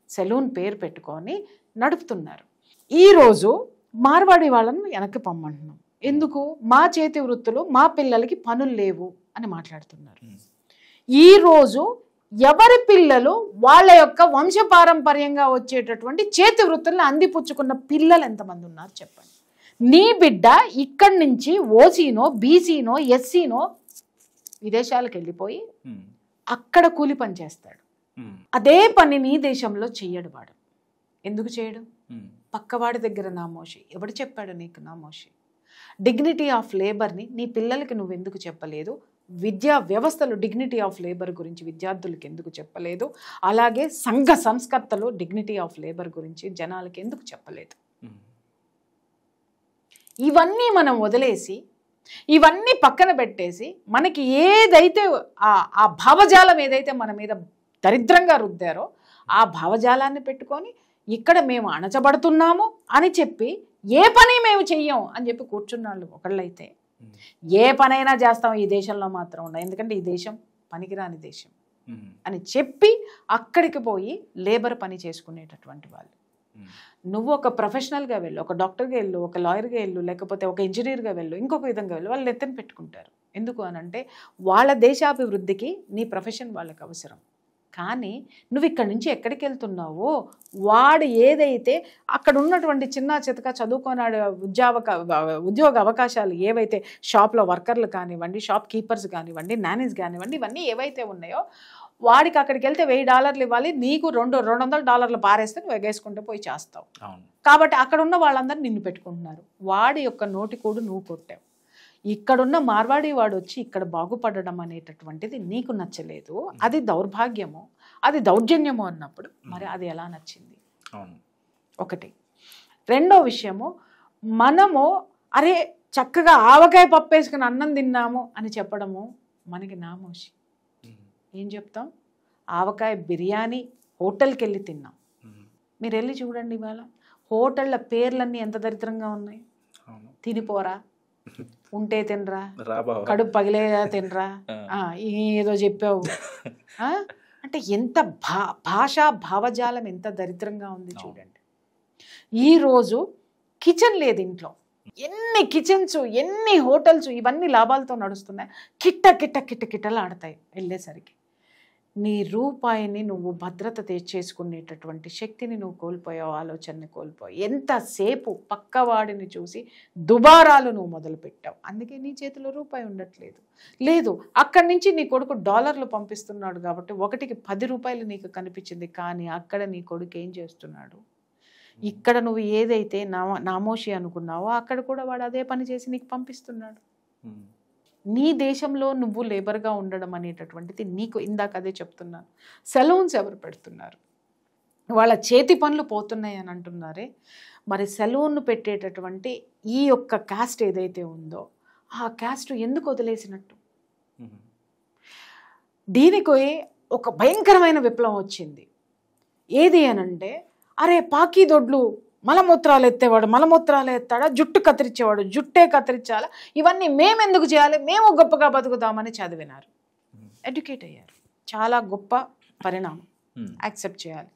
సెలూన్ పేరు పెట్టుకొని నడుపుతున్నారు. ఈరోజు మార్వాడి వాళ్ళని వెనక్కి పొమ్మంటున్నాం. ఎందుకు? మా చేతి వృత్తులు, మా పిల్లలకి పనులు లేవు అని మాట్లాడుతున్నారు. ఈరోజు ఎవరి పిల్లలు వాళ్ళ యొక్క వంశపారంపర్యంగా వచ్చేటటువంటి చేతి వృత్తులను అందిపుచ్చుకున్న పిల్లలు ఎంతమంది ఉన్నారు చెప్పండి. నీ బిడ్డ ఇక్కడి నుంచి ఓసీనో బీసీనో ఎస్సీనో విదేశాలకు వెళ్ళిపోయి అక్కడ కూలి పని చేస్తాడు. అదే పని నీ దేశంలో చెయ్యడు వాడు. ఎందుకు చేయడు? పక్కవాడి దగ్గర నామోషి. ఎవడు చెప్పాడు నీకు నామోషి? డిగ్నిటీ ఆఫ్ లేబర్ని నీ పిల్లలకి నువ్వెందుకు చెప్పలేదు? విద్యా వ్యవస్థలు డిగ్నిటీ ఆఫ్ లేబర్ గురించి విద్యార్థులకు ఎందుకు చెప్పలేదు? అలాగే సంఘ సంస్కర్తలు డిగ్నిటీ ఆఫ్ లేబర్ గురించి జనాలకి ఎందుకు చెప్పలేదు? ఇవన్నీ మనం వదిలేసి, ఇవన్నీ పక్కన పెట్టేసి, మనకి ఏదైతే ఆ భావజాలం ఏదైతే మన మీద దరిద్రంగా రుద్దారో ఆ భావజాలాన్ని పెట్టుకొని ఇక్కడ మేము అణచబడుతున్నాము అని చెప్పి ఏ పని మేము చెయ్యం అని చెప్పి కూర్చున్నాళ్ళు ఒకళ్ళైతే ఏ పనైనా చేస్తాం ఈ దేశంలో మాత్రం ఉండవు, ఎందుకంటే ఈ దేశం పనికిరాని దేశం అని చెప్పి అక్కడికి పోయి లేబర్ పని చేసుకునేటటువంటి వాళ్ళు. నువ్వు ఒక ప్రొఫెషనల్గా వెళ్ళు, ఒక డాక్టర్గా వెళ్ళు, ఒక లాయర్గా వెళ్ళు, లేకపోతే ఒక ఇంజనీర్గా వెళ్ళు, ఇంకొక విధంగా వెళ్ళు, వాళ్ళు ఎత్తని పెట్టుకుంటారు. ఎందుకు అనంటే వాళ్ళ దేశాభివృద్ధికి నీ ప్రొఫెషన్ వాళ్ళకి అవసరం. కానీ నువ్వు ఇక్కడి నుంచి ఎక్కడికి వెళ్తున్నావో వాడు ఏదైతే అక్కడ ఉన్నటువంటి చిన్న చితక చదువుకున్నాడు ఉద్యోగ అవకాశాలు ఏవైతే షాప్లో వర్కర్లు కానివ్వండి, షాప్ కీపర్స్ కానివ్వండి, నానీస్ కానివ్వండి, ఇవన్నీ ఏవైతే ఉన్నాయో వాడికి అక్కడికి వెళ్తే $1000 ఇవ్వాలి, నీకు $200 పారేస్తే నువ్వు ఎగేసుకుంటూ పోయి చేస్తావు. కాబట్టి అక్కడ ఉన్న వాళ్ళందరూ నిన్ను పెట్టుకుంటున్నారు. వాడి యొక్క నోటి కూడు నువ్వు కొట్టావు. ఇక్కడున్న మార్వాడి వాడు వచ్చి ఇక్కడ బాగుపడడం అనేటటువంటిది నీకు నచ్చలేదు, అది దౌర్భాగ్యము, అది దౌర్జన్యము అన్నప్పుడు మరి అది ఎలా నచ్చింది? ఒకటి. రెండో విషయము, మనము అరే చక్కగా ఆవకాయ పప్పు వేసుకుని అన్నం తిన్నాము అని చెప్పడము మనకి నామోషి. ఏం చెప్తాం? ఆవకాయ బిర్యానీ హోటల్కి వెళ్ళి తిన్నాం. మీరు వెళ్ళి చూడండి ఇవాళ హోటళ్ళ పేర్లన్నీ ఎంత దరిద్రంగా ఉన్నాయి. తినిపోరా, ఉంటే తినరా, కడుపు పగిలేదా తినరా, ఏదో చెప్పావు అంటే ఎంత భాషా భావజాలం ఎంత దరిద్రంగా ఉంది చూడండి. ఈరోజు కిచెన్ లేదు ఇంట్లో. ఎన్ని కిచెన్స్, ఎన్ని హోటల్స్, ఇవన్నీ లాభాలతో నడుస్తున్నాయి. కిట్ట కిట్ట కిట్ట కిట్టలు ఆడతాయి వెళ్ళేసరికి. నీ రూపాయిని నువ్వు భద్రత చేసుకునేటటువంటి శక్తిని నువ్వు కోల్పోయావు, ఆలోచనని కోల్పోయావు. ఎంతసేపు పక్కవాడిని చూసి దుబారాలు నువ్వు మొదలుపెట్టావు. అందుకే నీ చేతిలో రూపాయి ఉండట్లేదు. లేదు, అక్కడి నుంచి నీ కొడుకు డాలర్లు పంపిస్తున్నాడు కాబట్టి 1కి 10 రూపాయలు నీకు కనిపించింది. కానీ అక్కడ నీ కొడుకు ఏం చేస్తున్నాడు? ఇక్కడ నువ్వు ఏదైతే నామోషి అనుకున్నావో అక్కడ కూడా వాడు అదే పని చేసి నీకు పంపిస్తున్నాడు. నీ దేశంలో నువ్వు లేబర్గా ఉండడం అనేటటువంటిది నీకు, ఇందాక అదే చెప్తున్నాను. సెలూన్స్ ఎవరు పెడుతున్నారు? వాళ్ళ చేతి పనులు పోతున్నాయి అని అంటున్నారే. మరి సెలూన్ పెట్టేటటువంటి ఈ యొక్క క్యాస్ట్ ఏదైతే ఉందో ఆ క్యాస్ట్ ఎందుకు వదిలేసినట్టు? దీనికి ఒక భయంకరమైన విప్లవం వచ్చింది. ఏది అనంటే, అరే పాకీ దొడ్లు మలమూత్రాలు ఎత్తేవాడు మలమూత్రాలు ఎత్తాడా, జుట్టు కత్తిరించేవాడు జుట్టే కత్తిరించాలా, ఇవన్నీ మేమెందుకు చేయాలి, మేము గొప్పగా బతుకుతామని చదివినారు, ఎడ్యుకేట్ అయ్యారు. చాలా గొప్ప పరిణామం, యాక్సెప్ట్ చేయాలి.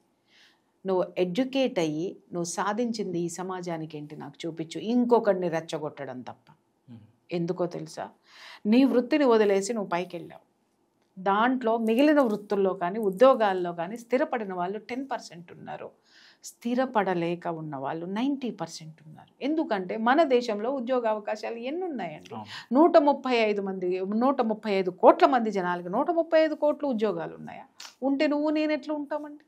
నువ్వు ఎడ్యుకేట్ అయ్యి నువ్వు సాధించింది ఈ సమాజానికి ఏంటి నాకు చూపించు, ఇంకొకరిని రెచ్చగొట్టడం తప్ప. ఎందుకో తెలుసా? నీ వృత్తిని వదిలేసి నువ్వు పైకి వెళ్ళావు. దాంట్లో మిగిలిన వృత్తుల్లో కానీ ఉద్యోగాల్లో కానీ స్థిరపడిన వాళ్ళు 10% ఉన్నారు. స్థిరపడలేక ఉన్న వాళ్ళు 90% ఉన్నారు. ఎందుకంటే మన దేశంలో ఉద్యోగ అవకాశాలు ఎన్ని ఉన్నాయండి? 135 కోట్ల మంది జనాలకి 135 కోట్ల ఉద్యోగాలు ఉన్నాయా? ఉంటే నువ్వు నేను ఎట్లా ఉంటామండి?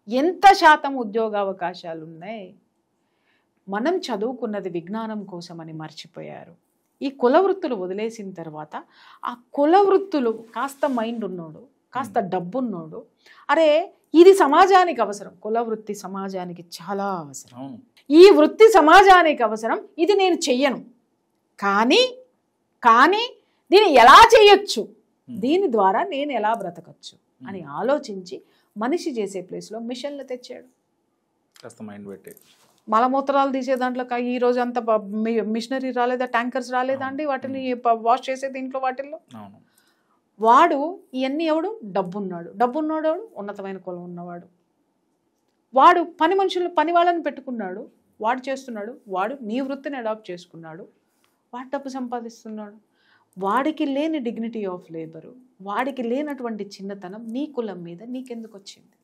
ఎంత శాతం ఉద్యోగ అవకాశాలు ఉన్నాయి? మనం చదువుకున్నది విజ్ఞానం కోసమని మర్చిపోయారు. ఈ కుల వృత్తులు వదిలేసిన తర్వాత ఆ కుల వృత్తులు కాస్త మైండ్ ఉన్నోడు, కాస్త డబ్బున్నోడు, అరే ఇది సమాజానికి అవసరం, కుల వృత్తి సమాజానికి చాలా అవసరం, ఈ వృత్తి సమాజానికి అవసరం, ఇది నేను చెయ్యను, కానీ దీన్ని ఎలా చేయొచ్చు, దీని ద్వారా నేను ఎలా బ్రతకచ్చు అని ఆలోచించి మనిషి చేసే ప్లేస్లో మిషన్లు తెచ్చాడు. కాస్త మైండ్ పెట్టి మలమూత్రాలు తీసే దాంట్లో ఈ రోజు అంత మిషనరీ రాలేదా, ట్యాంకర్స్ రాలేదా అండి వాటిని వాష్ చేసే దీంట్లో వాటిల్లో? వాడు ఇవన్నీ ఎవడు? డబ్బున్నాడు, ఉన్నతమైన కులం ఉన్నవాడు. వాడు పని మనుషులు, పని వాళ్ళని పెట్టుకున్నాడు, వాడు చేస్తున్నాడు, వాడు నీ వృత్తిని అడాప్ట్ చేసుకున్నాడు, వాడు డబ్బు సంపాదిస్తున్నాడు. వాడికి లేని డిగ్నిటీ ఆఫ్ లేబరు, వాడికి లేనటువంటి చిన్నతనం నీ కులం మీద నీకెందుకు వచ్చింది?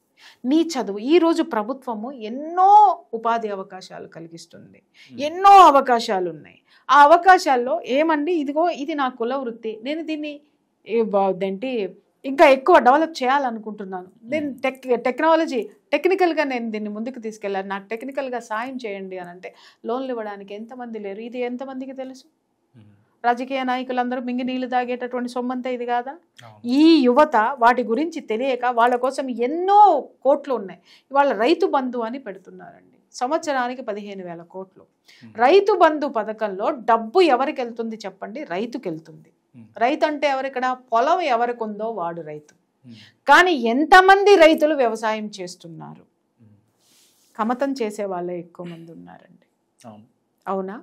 నీ చదువు. ఈరోజు ప్రభుత్వము ఎన్నో ఉపాధి అవకాశాలు కలిగిస్తుంది, ఎన్నో అవకాశాలు ఉన్నాయి. ఆ అవకాశాల్లో ఏమండి, ఇదిగో ఇది నా కుల వృత్తి, నేను దీన్ని ఏంటి ఇంకా ఎక్కువ డెవలప్ చేయాలనుకుంటున్నాను, నేను టెక్నికల్గా నేను దీన్ని ముందుకు తీసుకెళ్ళాను, నాకు టెక్నికల్గా సాయం చేయండి అని అంటే లోన్లు ఇవ్వడానికి ఎంతమంది లేరు? ఇది ఎంతమందికి తెలుసు? రాజకీయ నాయకులందరూ మింగి నీళ్లు తాగేటటువంటి సొమ్మంతా ఇది కాదా? ఈ యువత వాటి గురించి తెలియక వాళ్ళ కోసం ఎన్నో కోట్లు ఉన్నాయి. ఇవాళ రైతు బంధు అని పెడుతున్నారండి, సంవత్సరానికి 15,000 కోట్లు. రైతు బంధు పథకంలో డబ్బు ఎవరికి వెళ్తుంది చెప్పండి? రైతుకి వెళ్తుంది. రైతు అంటే ఎవరిక్కడ? పొలం ఎవరికి ఉందో వాడు రైతు. కానీ ఎంతమంది రైతులు వ్యవసాయం చేస్తున్నారు? కమతం చేసే వాళ్ళే ఎక్కువ మంది ఉన్నారండి. అవునా?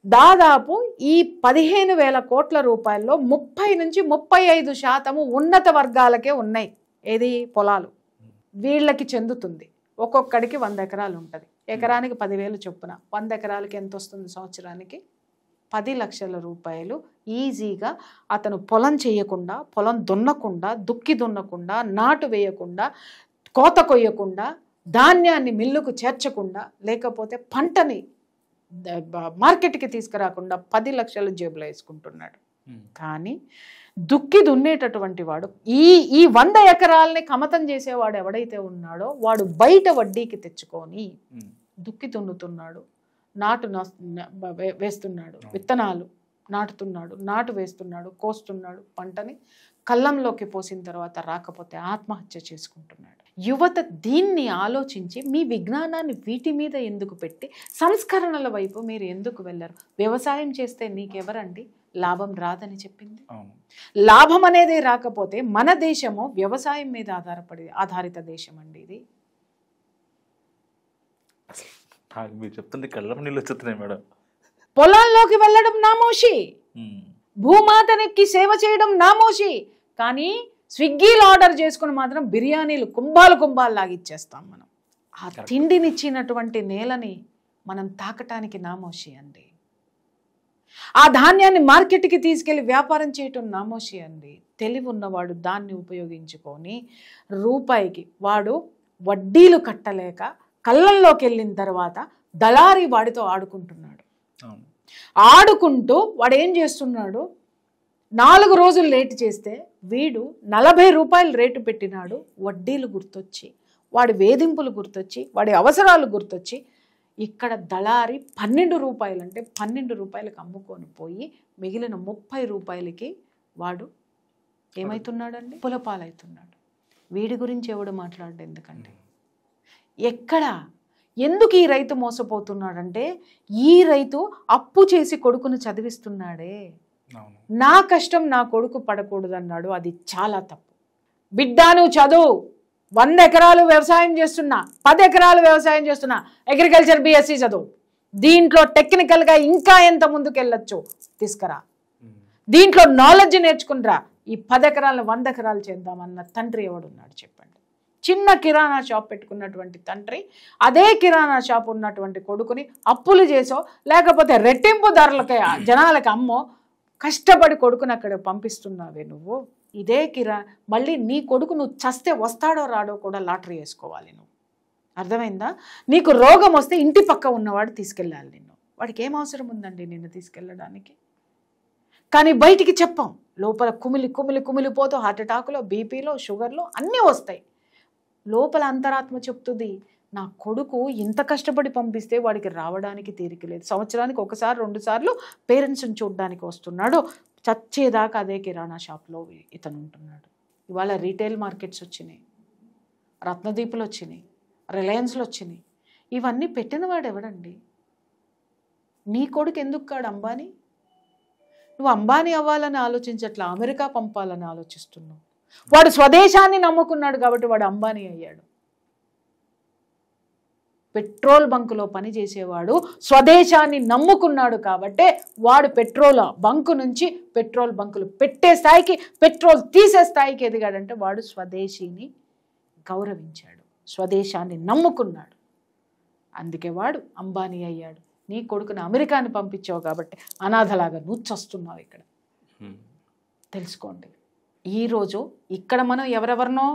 దాదాపు ఈ 15,000 కోట్ల రూపాయల్లో 30 నుంచి 35% ఉన్నత వర్గాలకే ఉన్నాయి. ఏది? పొలాలు. వీళ్ళకి చెందుతుంది. ఒక్కొక్కడికి 100 ఎకరాలు ఉంటుంది, ఎకరానికి 10,000 చొప్పున 100 ఎకరాలకి ఎంత వస్తుంది? సంవత్సరానికి 10 లక్షల రూపాయలు ఈజీగా అతను పొలం చేయకుండా, పొలం దున్నకుండా, దుక్కి దున్నకుండా, నాటు వేయకుండా, కోత కొయ్యకుండా, ధాన్యాన్ని మిల్లుకు చేర్చకుండా, లేకపోతే పంటని మార్కెట్కి తీసుకురాకుండా 10 లక్షలు జేబులో వేసుకుంటున్నాడు. కానీ దుక్కి దున్నేటటువంటి వాడు, ఈ 100 ఎకరాలని కమతం చేసేవాడు ఎవడైతే ఉన్నాడో వాడు బయట వడ్డీకి తెచ్చుకొని దుక్కి దున్నుతున్నాడు, నాటు వేస్తున్నాడు, విత్తనాలు నాటుతున్నాడు, నాటు వేస్తున్నాడు, కోస్తున్నాడు, పంటని కళ్ళంలోకి పోసిన తర్వాత రాకపోతే ఆత్మహత్య చేసుకుంటున్నాడు. యువత దీన్ని ఆలోచించి మీ విజ్ఞానాన్ని వీటి మీద ఎందుకు పెట్టి సంస్కరణల వైపు మీరు ఎందుకు వెళ్ళరు? వ్యవసాయం చేస్తే నీకెవరండి? లాభం రాదని చెప్పింది. అవును. లాభం అనేది రాకపోతే మన దేశము వ్యవసాయం మీద ఆధారిత దేశం అండి ఇది. నాకు మీరు చెప్తుంటే కళ్ళం నీళ్ళు వచ్చేస్తున్నాయి మేడం. పొలాల్లోకి వెళ్ళడం నామోషి, భూమాతనికి సేవ చేయడం నామోషి, కానీ స్విగ్గీలో ఆర్డర్ చేసుకుని మాత్రం బిర్యానీలు కుంభాలు లాగిచ్చేస్తాం మనం. ఆ తిండినిచ్చినటువంటి నేలని మనం తాకటానికి నామోషి అండి. ఆ ధాన్యాన్ని మార్కెట్కి తీసుకెళ్లి వ్యాపారం చేయటం నామోషి అండి. తెలివి ఉన్నవాడు దాన్ని ఉపయోగించుకొని రూపాయికి వాడు వడ్డీలు కట్టలేక కళ్ళల్లోకి వెళ్ళిన తర్వాత దళారీ వాడితో ఆడుకుంటున్నాడు. ఆడుకుంటూ వాడు ఏం చేస్తున్నాడు, 4 రోజులు లేట్ చేస్తే వీడు 40 రూపాయలు రేటు పెట్టినాడు. వడ్డీలు గుర్తొచ్చి, వాడి వేధింపులు గుర్తొచ్చి, వాడి అవసరాలు గుర్తొచ్చి ఇక్కడ దళారి 12 రూపాయలు అంటే 12 రూపాయలకు అమ్ముకొని పోయి మిగిలిన 30 రూపాయలకి వాడు ఏమవుతున్నాడండి, పులపాలవుతున్నాడు. వీడి గురించి ఎవడు మాట్లాడు ఎందుకండి? ఎక్కడ ఎందుకు ఈ రైతు మోసపోతున్నాడంటే ఈ రైతు అప్పు చేసి కొడుకును చదివిస్తున్నాడే. నా కష్టం నా కొడుకు పడకూడదు అన్నాడు. అది చాలా తప్పు. బిడ్డా నువ్వు చదువు, 100 ఎకరాలు వ్యవసాయం చేస్తున్నా, 10 ఎకరాలు వ్యవసాయం చేస్తున్నా, అగ్రికల్చర్ BSc చదువు, దీంట్లో టెక్నికల్గా ఇంకా ఎంత ముందుకెళ్ళొచ్చు తీసుకురా, దీంట్లో నాలెడ్జ్ నేర్చుకునిరా, ఈ 10 ఎకరాలను 100 ఎకరాలు చేద్దామన్న తండ్రి ఎవడున్నాడు చెప్పండి? చిన్న కిరాణా షాప్ పెట్టుకున్నటువంటి తండ్రి అదే కిరాణా షాప్ ఉన్నటువంటి కొడుకుని అప్పులు చేసో లేకపోతే రెట్టింపు ధరలకి జనాలకి అమ్మో కష్టపడి కొడుకుని అక్కడ పంపిస్తున్నావే నువ్వు. ఇదే మళ్ళీ నీ కొడుకు నువ్వు చస్తే వస్తాడో రాడో కూడా లాటరీ వేసుకోవాలి నువ్వు. అర్థమైందా? నీకు రోగం వస్తే ఇంటి పక్క ఉన్నవాడు తీసుకెళ్ళాలి నిన్ను. వాడికి ఏం అవసరం ఉందండి నిన్ను తీసుకెళ్ళడానికి? కానీ బయటికి చెప్పాం, లోపల కుమిలిపోతూ హార్ట్ అటాక్లో, బీపీలో, షుగర్లో అన్నీ వస్తాయి. లోపల అంతరాత్మ చెప్తుంది నా కొడుకు ఇంత కష్టపడి పంపిస్తే వాడికి రావడానికి తీరిక లేదు, సంవత్సరానికి 1-2 సార్లు పేరెంట్స్ని చూడడానికి వస్తున్నాడు, చచ్చేదాకా అదే కిరాణా షాప్లో ఇతను ఉంటున్నాడు. ఇవాళ రీటైల్ మార్కెట్స్ వచ్చినాయి, రత్నదీపులు వచ్చినాయి, రిలయన్స్లు వచ్చినాయి. ఇవన్నీ పెట్టినవాడు ఎవడండి? నీ కొడుకు ఎందుకు కాడు అంబానీ? నువ్వు అంబానీ అవ్వాలని ఆలోచించట్లా, అమెరికా పంపాలని ఆలోచిస్తున్నావు. వాడు స్వదేశాన్ని నమ్ముకున్నాడు కాబట్టి వాడు అంబానీ అయ్యాడు. పెట్రోల్ బంకులో పనిచేసేవాడు స్వదేశాన్ని నమ్ముకున్నాడు కాబట్టే వాడు పెట్రోల్ బంకు నుంచి పెట్రోల్ బంకులు పెట్టే స్థాయికి, పెట్రోల్ తీసే స్థాయికి ఎదిగాడంటే వాడు స్వదేశీని గౌరవించాడు, స్వదేశాన్ని నమ్ముకున్నాడు. అందుకే వాడు అంబానీ అయ్యాడు. నీ కొడుకుని అమెరికాని పంపించావు కాబట్టి అనాథలాగా నువ్వు చస్తున్నావు. ఇక్కడ తెలుసుకోండి. ఈరోజు ఇక్కడ మనం ఎవరెవరినో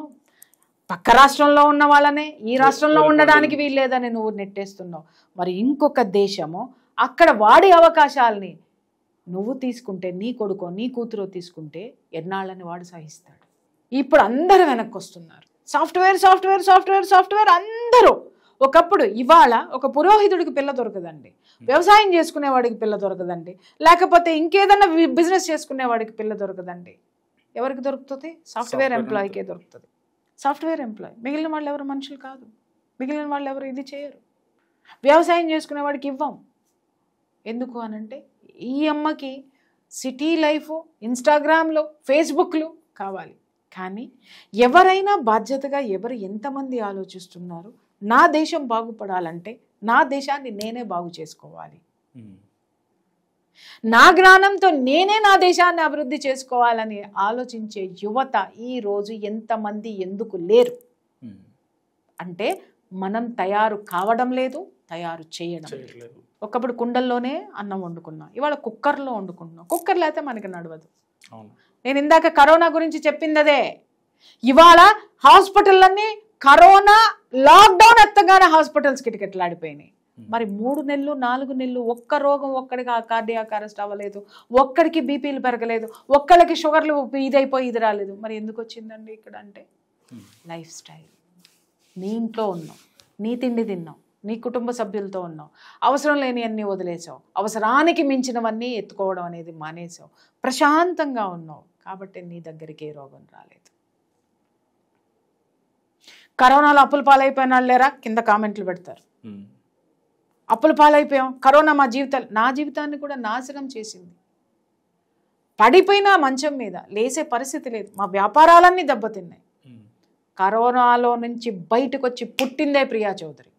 పక్క రాష్ట్రంలో ఉన్న వాళ్ళనే ఈ రాష్ట్రంలో ఉండడానికి వీల్లేదని నువ్వు నెట్టేస్తున్నావు. మరి ఇంకొక దేశము అక్కడ వాడి అవకాశాలని నువ్వు తీసుకుంటే, నీ కొడుకో నీ కూతురో తీసుకుంటే ఎన్నాళ్ళని వాడు సహిస్తాడు. ఇప్పుడు అందరూ వెనక్కి వస్తున్నారు. సాఫ్ట్వేర్ అందరూ. ఒకప్పుడు ఇవాళ ఒక పురోహితుడికి పిల్ల దొరకదండి, వ్యవసాయం చేసుకునేవాడికి పిల్ల దొరకదండి, లేకపోతే ఇంకేదన్నా బిజినెస్ చేసుకునేవాడికి పిల్ల దొరకదండి. ఎవరికి దొరుకుతుంది? సాఫ్ట్వేర్ ఎంప్లాయీకే దొరుకుతుంది. Software employee. మిగిలిన వాళ్ళు ఎవరు మనుషులు కాదు, మిగిలిన వాళ్ళు ఎవరు ఇది చేయరు. వ్యవసాయం చేసుకునేవాడికి ఇవ్వం. ఎందుకు అనంటే ఈ అమ్మకి సిటీ లైఫ్, ఇన్స్టాగ్రామ్లో, ఫేస్బుక్లు కావాలి. కానీ ఎవరైనా బాధ్యతగా ఎవరు ఎంతమంది ఆలోచిస్తున్నారు, నా దేశం బాగుపడాలంటే నా దేశాన్ని నేనే బాగు చేసుకోవాలి, నా జ్ఞానంతో నేనే నా దేశాన్ని అభివృద్ధి చేసుకోవాలని ఆలోచించే యువత ఈరోజు ఎంతమంది ఎందుకు లేరు అంటే మనం తయారు కావడం లేదు, తయారు చేయడం లేదు. ఒకప్పుడు కుండల్లోనే అన్నం వండుకున్నాం, ఇవాళ కుక్కర్లో వండుకుంటున్నాం. కుక్కర్లో అయితే మనకి నడవదు. నేను ఇందాక కరోనా గురించి చెప్పింది అదే. ఇవాళ హాస్పిటల్లన్నీ కరోనా లాక్డౌన్ ఎత్తగానే హాస్పిటల్స్ కిటకిటలాడిపోయినాయి. మరి 3 నెలలు 4 నెలలు ఒక్క రోగం ఒక్కడికి కార్డియాక్ అరెస్ట్ అవ్వలేదు, ఒక్కడికి బీపీలు పెరగలేదు, ఒక్కడికి షుగర్లు ఇదైపోయి ఇది రాలేదు. మరి ఎందుకు వచ్చిందండి ఇక్కడ అంటే లైఫ్ స్టైల్. నీ ఇంట్లో ఉన్నావు, నీ తిండి తిన్నావు, నీ కుటుంబ సభ్యులతో ఉన్నావు, అవసరం లేని అన్నీ వదిలేసావు, అవసరానికి మించినవన్నీ ఎత్తుకోవడం అనేది మానేసావు, ప్రశాంతంగా ఉన్నావు కాబట్టి నీ దగ్గరికి ఏ రోగం రాలేదు. కరోనాలో అప్పుల పాలైపోయిన వాళ్ళు లేరా? కింద కామెంట్లు పెడతారు. అప్పుల పాలైపోయాం, కరోనా మా జీవితాలు, నా జీవితాన్ని కూడా నాశనం చేసింది. పడిపోయినా మంచం మీద లేసే పరిస్థితి లేదు. మా వ్యాపారాలన్నీ దెబ్బతిన్నాయి. కరోనాలో నుంచి బయటకు వచ్చి పుట్టిందే ప్రియా చౌదరి.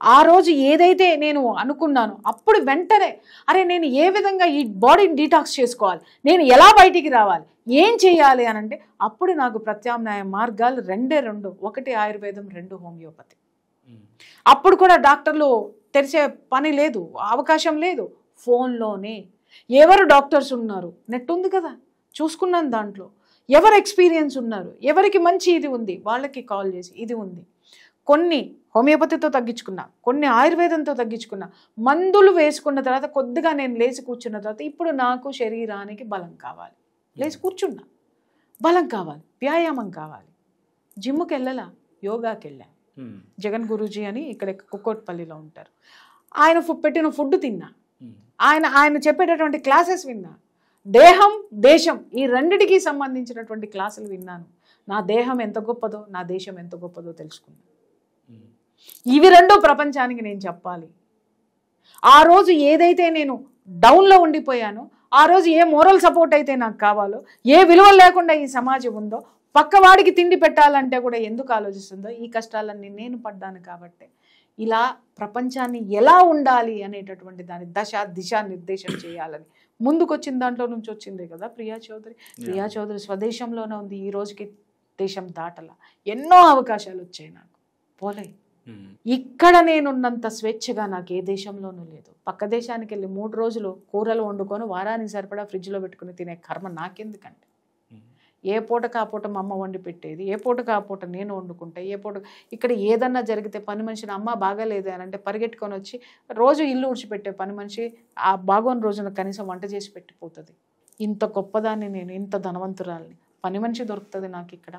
ఆ రోజు ఏదైతే నేను అనుకున్నానో అప్పుడు వెంటనే అరే నేను ఏ విధంగా ఈ బాడీని డీటాక్స్ చేసుకోవాలి, నేను ఎలా బయటికి రావాలి, ఏం చేయాలి అని అంటే అప్పుడు నాకు ప్రత్యామ్నాయ మార్గాలు రెండే రెండు. ఒకటి ఆయుర్వేదం, రెండు హోమియోపతి. అప్పుడు కూడా డాక్టర్లు తెరిచే పని లేదు, అవకాశం లేదు. ఫోన్లోనే ఎవరు డాక్టర్స్ ఉన్నారు, నెట్ ఉంది కదా, చూసుకున్నాను. దాంట్లో ఎవరు ఎక్స్పీరియన్స్ ఉన్నారు, ఎవరికి మంచి ఇది ఉంది, వాళ్ళకి కాల్ చేసి ఇది ఉంది. కొన్ని హోమియోపతితో తగ్గించుకున్నా, కొన్ని ఆయుర్వేదంతో తగ్గించుకున్నా. మందులు వేసుకున్న తర్వాత కొద్దిగా నేను లేచి కూర్చున్న తర్వాత ఇప్పుడు నాకు శరీరానికి బలం కావాలి. లేచి కూర్చున్నా, బలం కావాలి, వ్యాయామం కావాలి. జిమ్కి వెళ్ళాలా, యోగాకి వెళ్ళా. జగన్ గురూజీ అని ఇక్కడ కుక్కోట్పల్లిలో ఉంటారు. ఆయన పెట్టిన ఫుడ్ తిన్నా, ఆయన చెప్పేటటువంటి క్లాసెస్ విన్నా. దేహం దేశం ఈ రెండిటికి సంబంధించినటువంటి క్లాసులు విన్నాను. నా దేహం ఎంత గొప్పదో, నా దేశం ఎంత గొప్పదో తెలుసుకున్నాను. ఇవి రెండో ప్రపంచానికి నేను చెప్పాలి. ఆ రోజు ఏదైతే నేను డౌన్లో ఉండిపోయానో, ఆ రోజు ఏ మోరల్ సపోర్ట్ అయితే నాకు కావాలో, ఏ విలువలు లేకుండా ఈ సమాజం ఉందో, పక్కవాడికి తిండి పెట్టాలంటే కూడా ఎందుకు ఆలోచిస్తుందో, ఈ కష్టాలన్నీ నేను పడ్డాను. కాబట్టి ఇలా ప్రపంచాన్ని ఎలా ఉండాలి అనేటటువంటి దాని దిశా నిర్దేశం చేయాలని ముందుకొచ్చిన దాంట్లో నుంచి వచ్చిందే కదా ప్రియా చౌదరి. ప్రియా చౌదరి స్వదేశంలోనే ఉంది. ఈ రోజుకి దేశం దాటలా ఎన్నో అవకాశాలు వచ్చాయి నాకు, పోలే. ఇక్కడ నేనున్నంత స్వేచ్ఛగా నాకు ఏ దేశంలోనూ లేదు. పక్క దేశానికి వెళ్ళి 3 రోజులు కూరలు వండుకొని వారానికి సరిపడా ఫ్రిడ్జ్లో పెట్టుకుని తినే కర్మ నాకెందుకంటే, ఏ పూటకు ఆ పూట మా అమ్మ వండి పెట్టేది, ఏ పూటకు ఆ పూట నేను వండుకుంటే, ఏ పూట ఇక్కడ ఏదన్నా జరిగితే పని మనిషిని అమ్మ బాగాలేదు అని అంటే పరిగెట్టుకొని వచ్చి రోజు ఇల్లు ఉడిచిపెట్టే పని మనిషి ఆ బాగోని రోజున కనీసం వంట చేసి పెట్టిపోతుంది. ఇంత గొప్పదాన్ని నేను, ఇంత ధనవంతురాల్ని. పని మనిషి దొరుకుతుంది నాకు ఇక్కడ,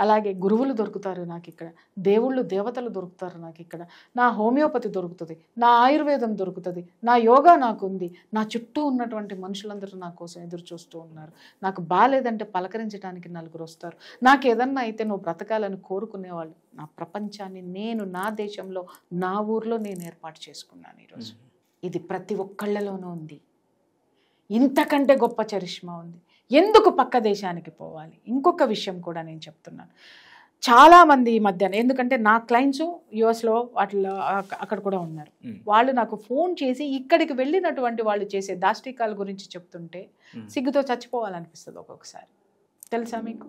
అలాగే గురువులు దొరుకుతారు నాకు ఇక్కడ, దేవుళ్ళు దేవతలు దొరుకుతారు నాకు ఇక్కడ, నా హోమియోపతి దొరుకుతుంది, నా ఆయుర్వేదం దొరుకుతుంది, నా యోగా నాకు ఉంది, నా చుట్టూ ఉన్నటువంటి మనుషులందరూ నా కోసం ఎదురు చూస్తూ ఉన్నారు. నాకు బాగాలేదంటే పలకరించడానికి 4 వస్తారు. నాకు ఏదన్నా అయితే నువ్వు బ్రతకాలని కోరుకునేవాళ్ళు. నా ప్రపంచాన్ని నేను నా దేశంలో, నా ఊర్లో నేను ఏర్పాటు చేసుకున్నాను ఈరోజు. ఇది ప్రతి ఒక్కళ్ళలోనూ ఉంది. ఇంతకంటే గొప్ప చరిష్మా ఉంది. ఎందుకు పక్క దేశానికి పోవాలి? ఇంకొక విషయం కూడా నేను చెప్తున్నాను. చాలామంది ఈ మధ్యన, ఎందుకంటే నా క్లయింట్స్ యుఎస్లో వాటిలో అక్కడ కూడా ఉన్నారు. వాళ్ళు నాకు ఫోన్ చేసి ఇక్కడికి వెళ్ళినటువంటి వాళ్ళు చేసే దాష్టికాల గురించి చెప్తుంటే సిగ్గుతో చచ్చిపోవాలనిపిస్తుంది ఒక్కొక్కసారి. తెలుసా మీకు?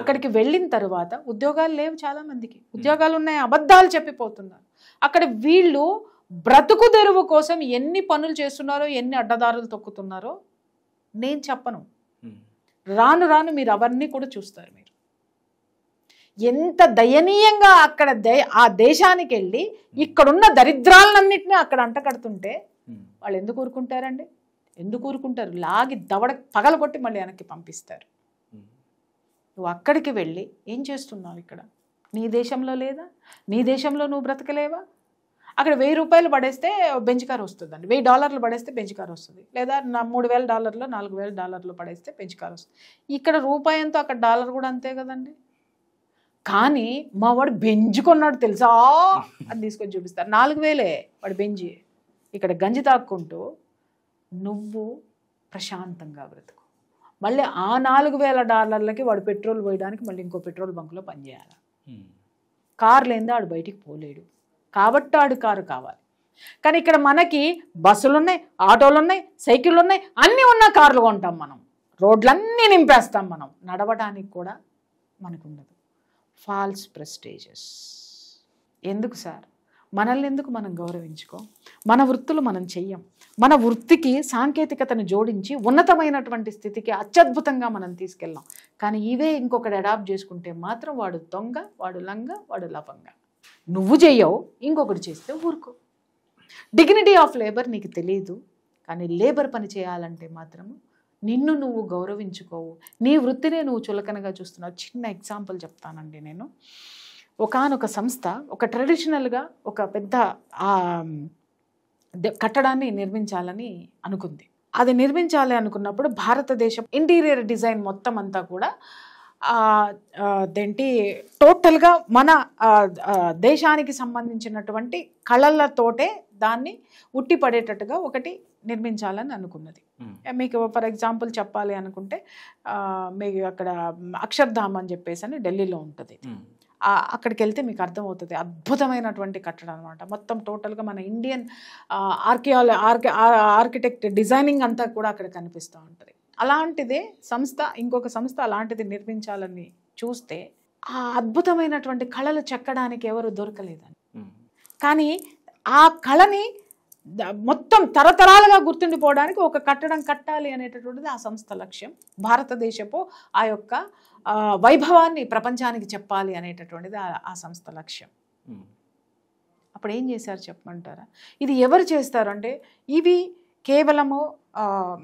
అక్కడికి వెళ్ళిన తర్వాత ఉద్యోగాలు లేవు, చాలా మందికి ఉద్యోగాలు ఉన్నాయి, అబద్ధాలు చెప్పిపోతున్నారు. అక్కడ వీళ్ళు బ్రతుకు తెరువు కోసం ఎన్ని పనులు చేస్తున్నారో, ఎన్ని అడ్డదారులు తొక్కుతున్నారో నేను చెప్పను. రాను రాను మీరు అవన్నీ కూడా చూస్తారు. మీరు ఎంత దయనీయంగా అక్కడ ఆ దేశానికి వెళ్ళి ఇక్కడున్న దరిద్రాలన్నింటినీ అక్కడ అంటకడుతుంటే వాళ్ళు ఎందుకు ఊరుకుంటారండి? ఎందుకు ఊరుకుంటారు? లాగి దవడ పగలగొట్టి మళ్ళీ వెనక్కి పంపిస్తారు. నువ్వు అక్కడికి వెళ్ళి ఏం చేస్తున్నావు? ఇక్కడ నీ దేశంలో లేదా? నీ దేశంలో నువ్వు బ్రతకలేవా? అక్కడ $1000 పడేస్తే బెంచ్ కార్ వస్తుందండి, $1000 పడేస్తే బెంచ్ కార్ వస్తుంది, లేదా $3000 $4000 పడేస్తే బెంచ్ కార్ వస్తుంది. ఇక్కడ రూపాయి ఎంతో, అక్కడ డాలర్ కూడా అంతే కదండి. కానీ మా వాడు బెంజ్ కొన్నాడు తెలుసా అని తీసుకొని చూపిస్తారు. 4000 వాడు బెంజి. ఇక్కడ గంజి తాక్కుంటూ నువ్వు ప్రశాంతంగా బ్రతుకు. మళ్ళీ ఆ $4000కి వాడు పెట్రోల్ పోయడానికి మళ్ళీ ఇంకో పెట్రోల్ బంక్లో పనిచేయాలి. కారు లేనిదే ఆడు బయటికి పోలేడు, కాబట్టి ఆడు కారు కావాలి. కానీ ఇక్కడ మనకి బస్సులు ఉన్నాయి, ఆటోలు ఉన్నాయి, సైకిళ్ళు ఉన్నాయి, అన్నీ ఉన్న కార్లు కొంటాం మనం, రోడ్లన్నీ నింపేస్తాం మనం, నడవడానికి కూడా మనకు ఉండదు. False prestiges. ఎందుకు సార్? మనల్ని ఎందుకు మనం గౌరవించుకో? మన వృత్తులు మనం చెయ్యం. మన వృత్తికి సాంకేతికతను జోడించి ఉన్నతమైనటువంటి స్థితికి అత్యద్భుతంగా మనం తీసుకెళ్ళాం. కానీ ఇవే ఇంకొకటి అడాప్ట్ చేసుకుంటే మాత్రం వాడు దొంగ, వాడు లంగ, వాడు లవంగా. నువ్వు చెయ్యవు, ఇంకొకటి చేస్తే ఊరుకో. డిగ్నిటీ ఆఫ్ లేబర్ నీకు తెలియదు, కానీ లేబర్ పని చేయాలంటే మాత్రము నిన్ను నువ్వు గౌరవించుకోవు. నీ వృత్తినే నువ్వు చులకనగా చూస్తున్నావు. చిన్న ఎగ్జాంపుల్ చెప్తానండి. నేను ఒకానొక సంస్థ ఒక ట్రెడిషనల్గా ఒక పెద్ద కట్టడాన్ని నిర్మించాలని అనుకుంది. అది నిర్మించాలి అనుకున్నప్పుడు భారతదేశం ఇంటీరియర్ డిజైన్ మొత్తం అంతా కూడా అదేంటి టోటల్గా మన దేశానికి సంబంధించినటువంటి కళలతోటే దాన్ని ఉట్టిపడేటట్టుగా ఒకటి నిర్మించాలని అనుకున్నది. మీకు ఫర్ ఎగ్జాంపుల్ చెప్పాలి అనుకుంటే మీకు అక్కడ అక్షర్ధామ్ అని చెప్పేసి అని ఢిల్లీలో ఉంటుంది. అక్కడికి వెళ్తే మీకు అర్థమవుతుంది, అద్భుతమైనటువంటి కట్టడం అనమాట. మొత్తం టోటల్గా మన ఇండియన్ ఆర్కిటెక్ట్ డిజైనింగ్ అంతా కూడా అక్కడ కనిపిస్తూ ఉంటుంది. అలాంటిదే సంస్థ, ఇంకొక సంస్థ అలాంటిది నిర్మించాలని చూస్తే ఆ అద్భుతమైనటువంటి కళలు చెక్కడానికి ఎవరు దొరకలేదని. కానీ ఆ కళని మొత్తం తరతరాలుగా గుర్తుండిపోవడానికి ఒక కట్టడం కట్టాలి అనేటటువంటిది ఆ సంస్థ లక్ష్యం. భారతదేశపు ఆ యొక్క వైభవాన్ని ప్రపంచానికి చెప్పాలి అనేటటువంటిది ఆ సంస్థ లక్ష్యం. అప్పుడు ఏం చేశారు చెప్పమంటారా? ఇది ఎవరు చేస్తారు అంటే ఇవి కేవలము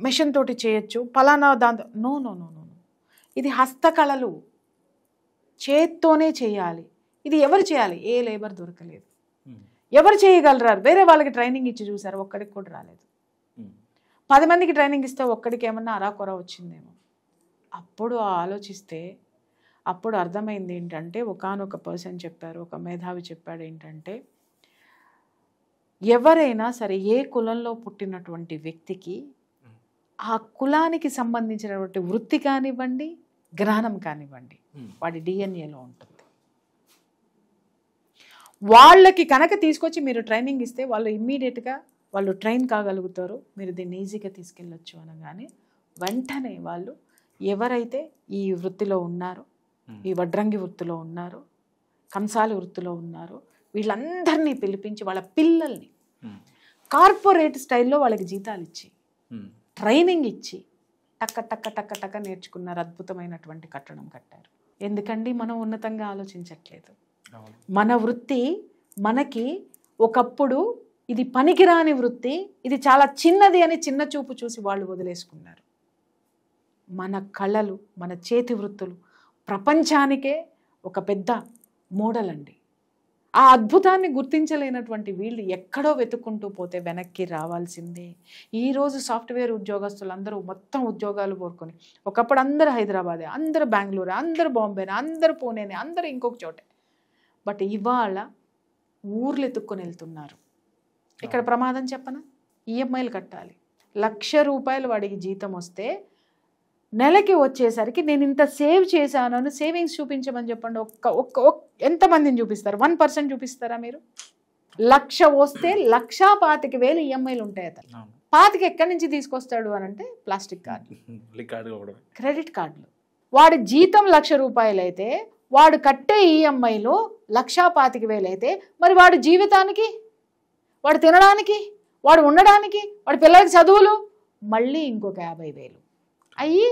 మెషిన్ తోటి చేయొచ్చు పలానా దాంతో, నో నో నో నో, ఇది హస్తకళలు, చేత్తోనే చేయాలి. ఇది ఎవరు చేయాలి? ఏ లేబర్ దొరకలేదు. ఎవరు చేయగలరారు? వేరే వాళ్ళకి ట్రైనింగ్ ఇచ్చి చూసారు, ఒక్కడికి కూడా రాలేదు. 10 మందికి ట్రైనింగ్ ఇస్తే ఒక్కడికి ఏమన్నా అరాకొర వచ్చిందేమో. అప్పుడు ఆలోచిస్తే అప్పుడు అర్థమైంది ఏంటంటే, ఒకానొక పర్సన్ చెప్పారు, ఒక మేధావి చెప్పాడు ఏంటంటే, ఎవరైనా సరే ఏ కులంలో పుట్టినటువంటి వ్యక్తికి ఆ కులానికి సంబంధించినటువంటి వృత్తి కానివ్వండి, జ్ఞానం కానివ్వండి, వాడి డిఎన్ఏలో ఉంటుంది. వాళ్ళకి కనుక తీసుకొచ్చి మీరు ట్రైనింగ్ ఇస్తే వాళ్ళు ఇమ్మీడియట్గా వాళ్ళు ట్రైన్ కాగలుగుతారు, మీరు దీన్ని ఈజీగా తీసుకెళ్ళొచ్చు అనగానే వెంటనే వాళ్ళు ఎవరైతే ఈ వృత్తిలో ఉన్నారో, ఈ వడ్రంగి వృత్తిలో ఉన్నారో, కంసాలి వృత్తిలో ఉన్నారో, వీళ్ళందరినీ పిలిపించి వాళ్ళ పిల్లల్ని కార్పొరేట్ స్టైల్లో వాళ్ళకి జీతాలు ఇచ్చి ట్రైనింగ్ ఇచ్చి టక్క టక్క టక్క టక్క నేర్చుకున్నారు. అద్భుతమైనటువంటి కట్టడం కట్టారు. ఎందుకండి మనం ఉన్నతంగా ఆలోచించట్లేదు? మన వృత్తి మనకి ఒకప్పుడు ఇది పనికిరాని వృత్తి, ఇది చాలా చిన్నది అని చిన్న చూపు చూసి వాళ్ళు వదిలేసుకున్నారు. మన కళలు, మన చేతి వృత్తులు ప్రపంచానికే ఒక పెద్ద మోడల్ అండి. ఆ అద్భుతాన్ని గుర్తించలేనటువంటి వీళ్ళు ఎక్కడో వెతుక్కుంటూ పోతే వెనక్కి రావాల్సిందే. ఈరోజు సాఫ్ట్వేర్ ఉద్యోగస్తులు అందరూ మొత్తం ఉద్యోగాలు కోరుకొని, ఒకప్పుడు అందరూ హైదరాబాదే, అందరూ బెంగళూరు, అందరూ బాంబేనే, అందరూ పూణేనే, అందరూ ఇంకొక చోటే. బట్ ఇవాళ ఊర్లు ఎత్తుక్కొని వెళ్తున్నారు. ఇక్కడ ప్రమాదం చెప్పనా? ఈఎంఐలు కట్టాలి. 1,00,000 రూపాయలు వాడికి జీతం వస్తే నెలకి వచ్చేసరికి నేను ఇంత సేవ్ చేశాను అని సేవింగ్స్ చూపించమని చెప్పండి. ఎంతమందిని చూపిస్తారు? 1% చూపిస్తారా మీరు? 1,00,000 వస్తే 1,25,000 ఈఎంఐలు ఉంటాయి. అతను 25 ఎక్కడి నుంచి తీసుకొస్తాడు అని అంటే ప్లాస్టిక్ కార్డు, క్రెడిట్ కార్డులు. వాడి జీతం 1,00,000 రూపాయలు అయితే వాడు కట్టే ఈఎంఐలు 1,25,000 అయితే మరి వాడి జీవితానికి, వాడు తినడానికి, వాడు ఉండడానికి, వాడి పిల్లలకి చదువులు మళ్ళీ ఇంకొక 50,000 అయ్యి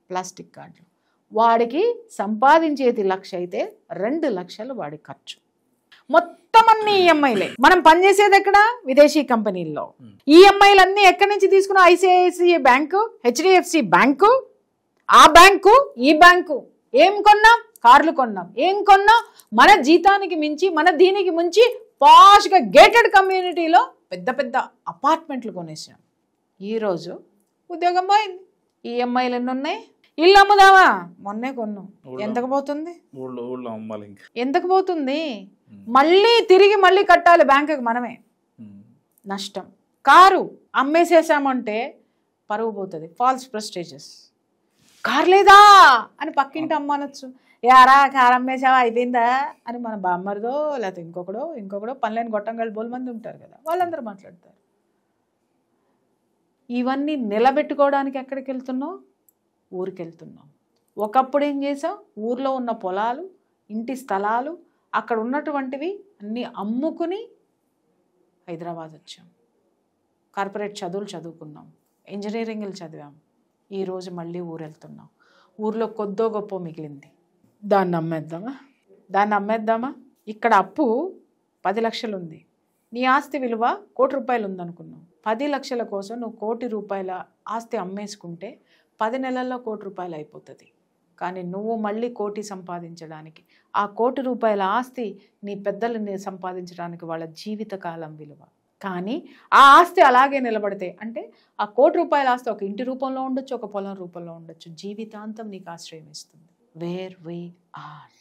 ప్లాస్టిక్ కార్డులు. వాడికి సంపాదించేది 1,00,000 అయితే 2,00,000 వాడి ఖర్చు. మొత్తం అన్ని ఈఎంఐలే. మనం పనిచేసేది ఎక్కడ? విదేశీ కంపెనీల్లో. ఈఎంఐలు అన్నీ ఎక్కడి నుంచి తీసుకున్నా? ఐసిఐసిఐ బ్యాంకు, హెచ్డిఎఫ్సి బ్యాంకు, ఆ బ్యాంకు, ఈ బ్యాంకు. ఏం కొన్నాం? కార్లు కొన్నాం. ఏం కొన్నాం? మన జీతానికి మించి, మన దీనికి మించి పాష్గా గేటెడ్ కమ్యూనిటీలో పెద్ద పెద్ద అపార్ట్మెంట్లు కొనేసాం. ఈరోజు ఉద్యోగం పోయింది. ఈఎంఐలు ఎన్ని ఉన్నాయి? ఇల్లు అమ్ముదామా? మొన్నే కొన్నాం. ఎంతకు పోతుంది? ఎంతకు పోతుంది? మళ్ళీ తిరిగి మళ్ళీ కట్టాలి బ్యాంకుకి మనమే. నష్టం. కారు అమ్మేసేసామంటే పరువు పోతుంది. Falls prestiges. కారు లేదా అని పక్కింటి అమ్మనొచ్చు. యారా కారు అమ్మేసావా, అయిపోయిందా అని మన బామ్మరిదో లేకపోతే ఇంకొకడో పనిలేని గొట్టంగాళ్ళు బోలు మంది ఉంటారు కదా, వాళ్ళందరూ మాట్లాడతారు. ఇవన్నీ నిలబెట్టుకోవడానికి ఎక్కడికి వెళ్తున్నాం? ఊరికి వెళ్తున్నాం. ఒకప్పుడు ఏం చేసాం? ఊర్లో ఉన్న పొలాలు, ఇంటి స్థలాలు, అక్కడ ఉన్నటువంటివి అన్నీ అమ్ముకుని హైదరాబాద్ వచ్చాం. కార్పొరేట్ చదువులు చదువుకున్నాం, ఇంజనీరింగ్లు చదివాం. ఈరోజు మళ్ళీ ఊరు వెళ్తున్నాం. ఊర్లో కొద్దో గొప్ప మిగిలింది, దాన్ని అమ్మేద్దామా? ఇక్కడ అప్పు 10 లక్షలు ఉంది, నీ ఆస్తి విలువ 1 కోటి రూపాయలు ఉందనుకున్నాం. 10 లక్షల కోసం నువ్వు 1 కోటి రూపాయల ఆస్తి అమ్మేసుకుంటే 10 నెలల్లో 1 కోటి రూపాయలు అయిపోతుంది. కానీ నువ్వు మళ్ళీ 1 కోటి సంపాదించడానికి, ఆ 1 కోటి రూపాయల ఆస్తి నీ పెద్దలని సంపాదించడానికి వాళ్ళ జీవితకాలం విలువ. కానీ ఆ ఆస్తి అలాగే నిలబడితే అంటే ఆ 1 కోటి రూపాయల ఆస్తి ఒక ఇంటి రూపంలో ఉండొచ్చు, ఒక పొలం రూపంలో ఉండొచ్చు, జీవితాంతం నీకు ఆశ్రయం ఇస్తుంది. Where we are.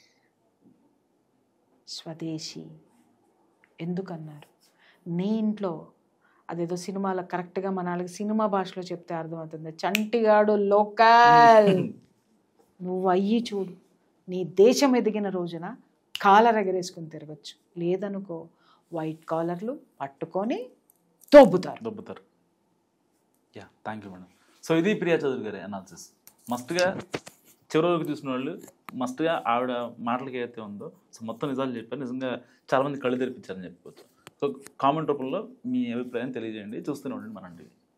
స్వదేశీ ఎందుకన్నారు? నీ ఇంట్లో అదేదో సినిమాలో కరెక్ట్గా మన వాళ్ళకి సినిమా భాషలో చెప్తే అర్థమవుతుంది. చంటిగాడు లోకల్. నువ్వు అయ్యి చూడు, నీ దేశం ఎదిగిన రోజున కాలర్ ఎగరేసుకుని తిరగచ్చు. లేదనుకో వైట్ కాలర్లు పట్టుకొని దొబ్బుతారు. Yeah, thank you madam. So ఇది ప్రియా చౌదరి గారి అనాలిసిస్. మస్తుగా చివరి వరకు చూసిన వాళ్ళు మస్తుగా ఆవిడ మాటలకి ఏదైతే ఉందో సో మొత్తం నిజాలు చెప్పారు. నిజంగా చాలామంది కళ్ళు తెరిపించారని చెప్పుకోవచ్చు. సో కామెంట్ రూపంలో మీ అభిప్రాయం తెలియజేయండి. చూస్తూనే ఉండండి మన టీవీ.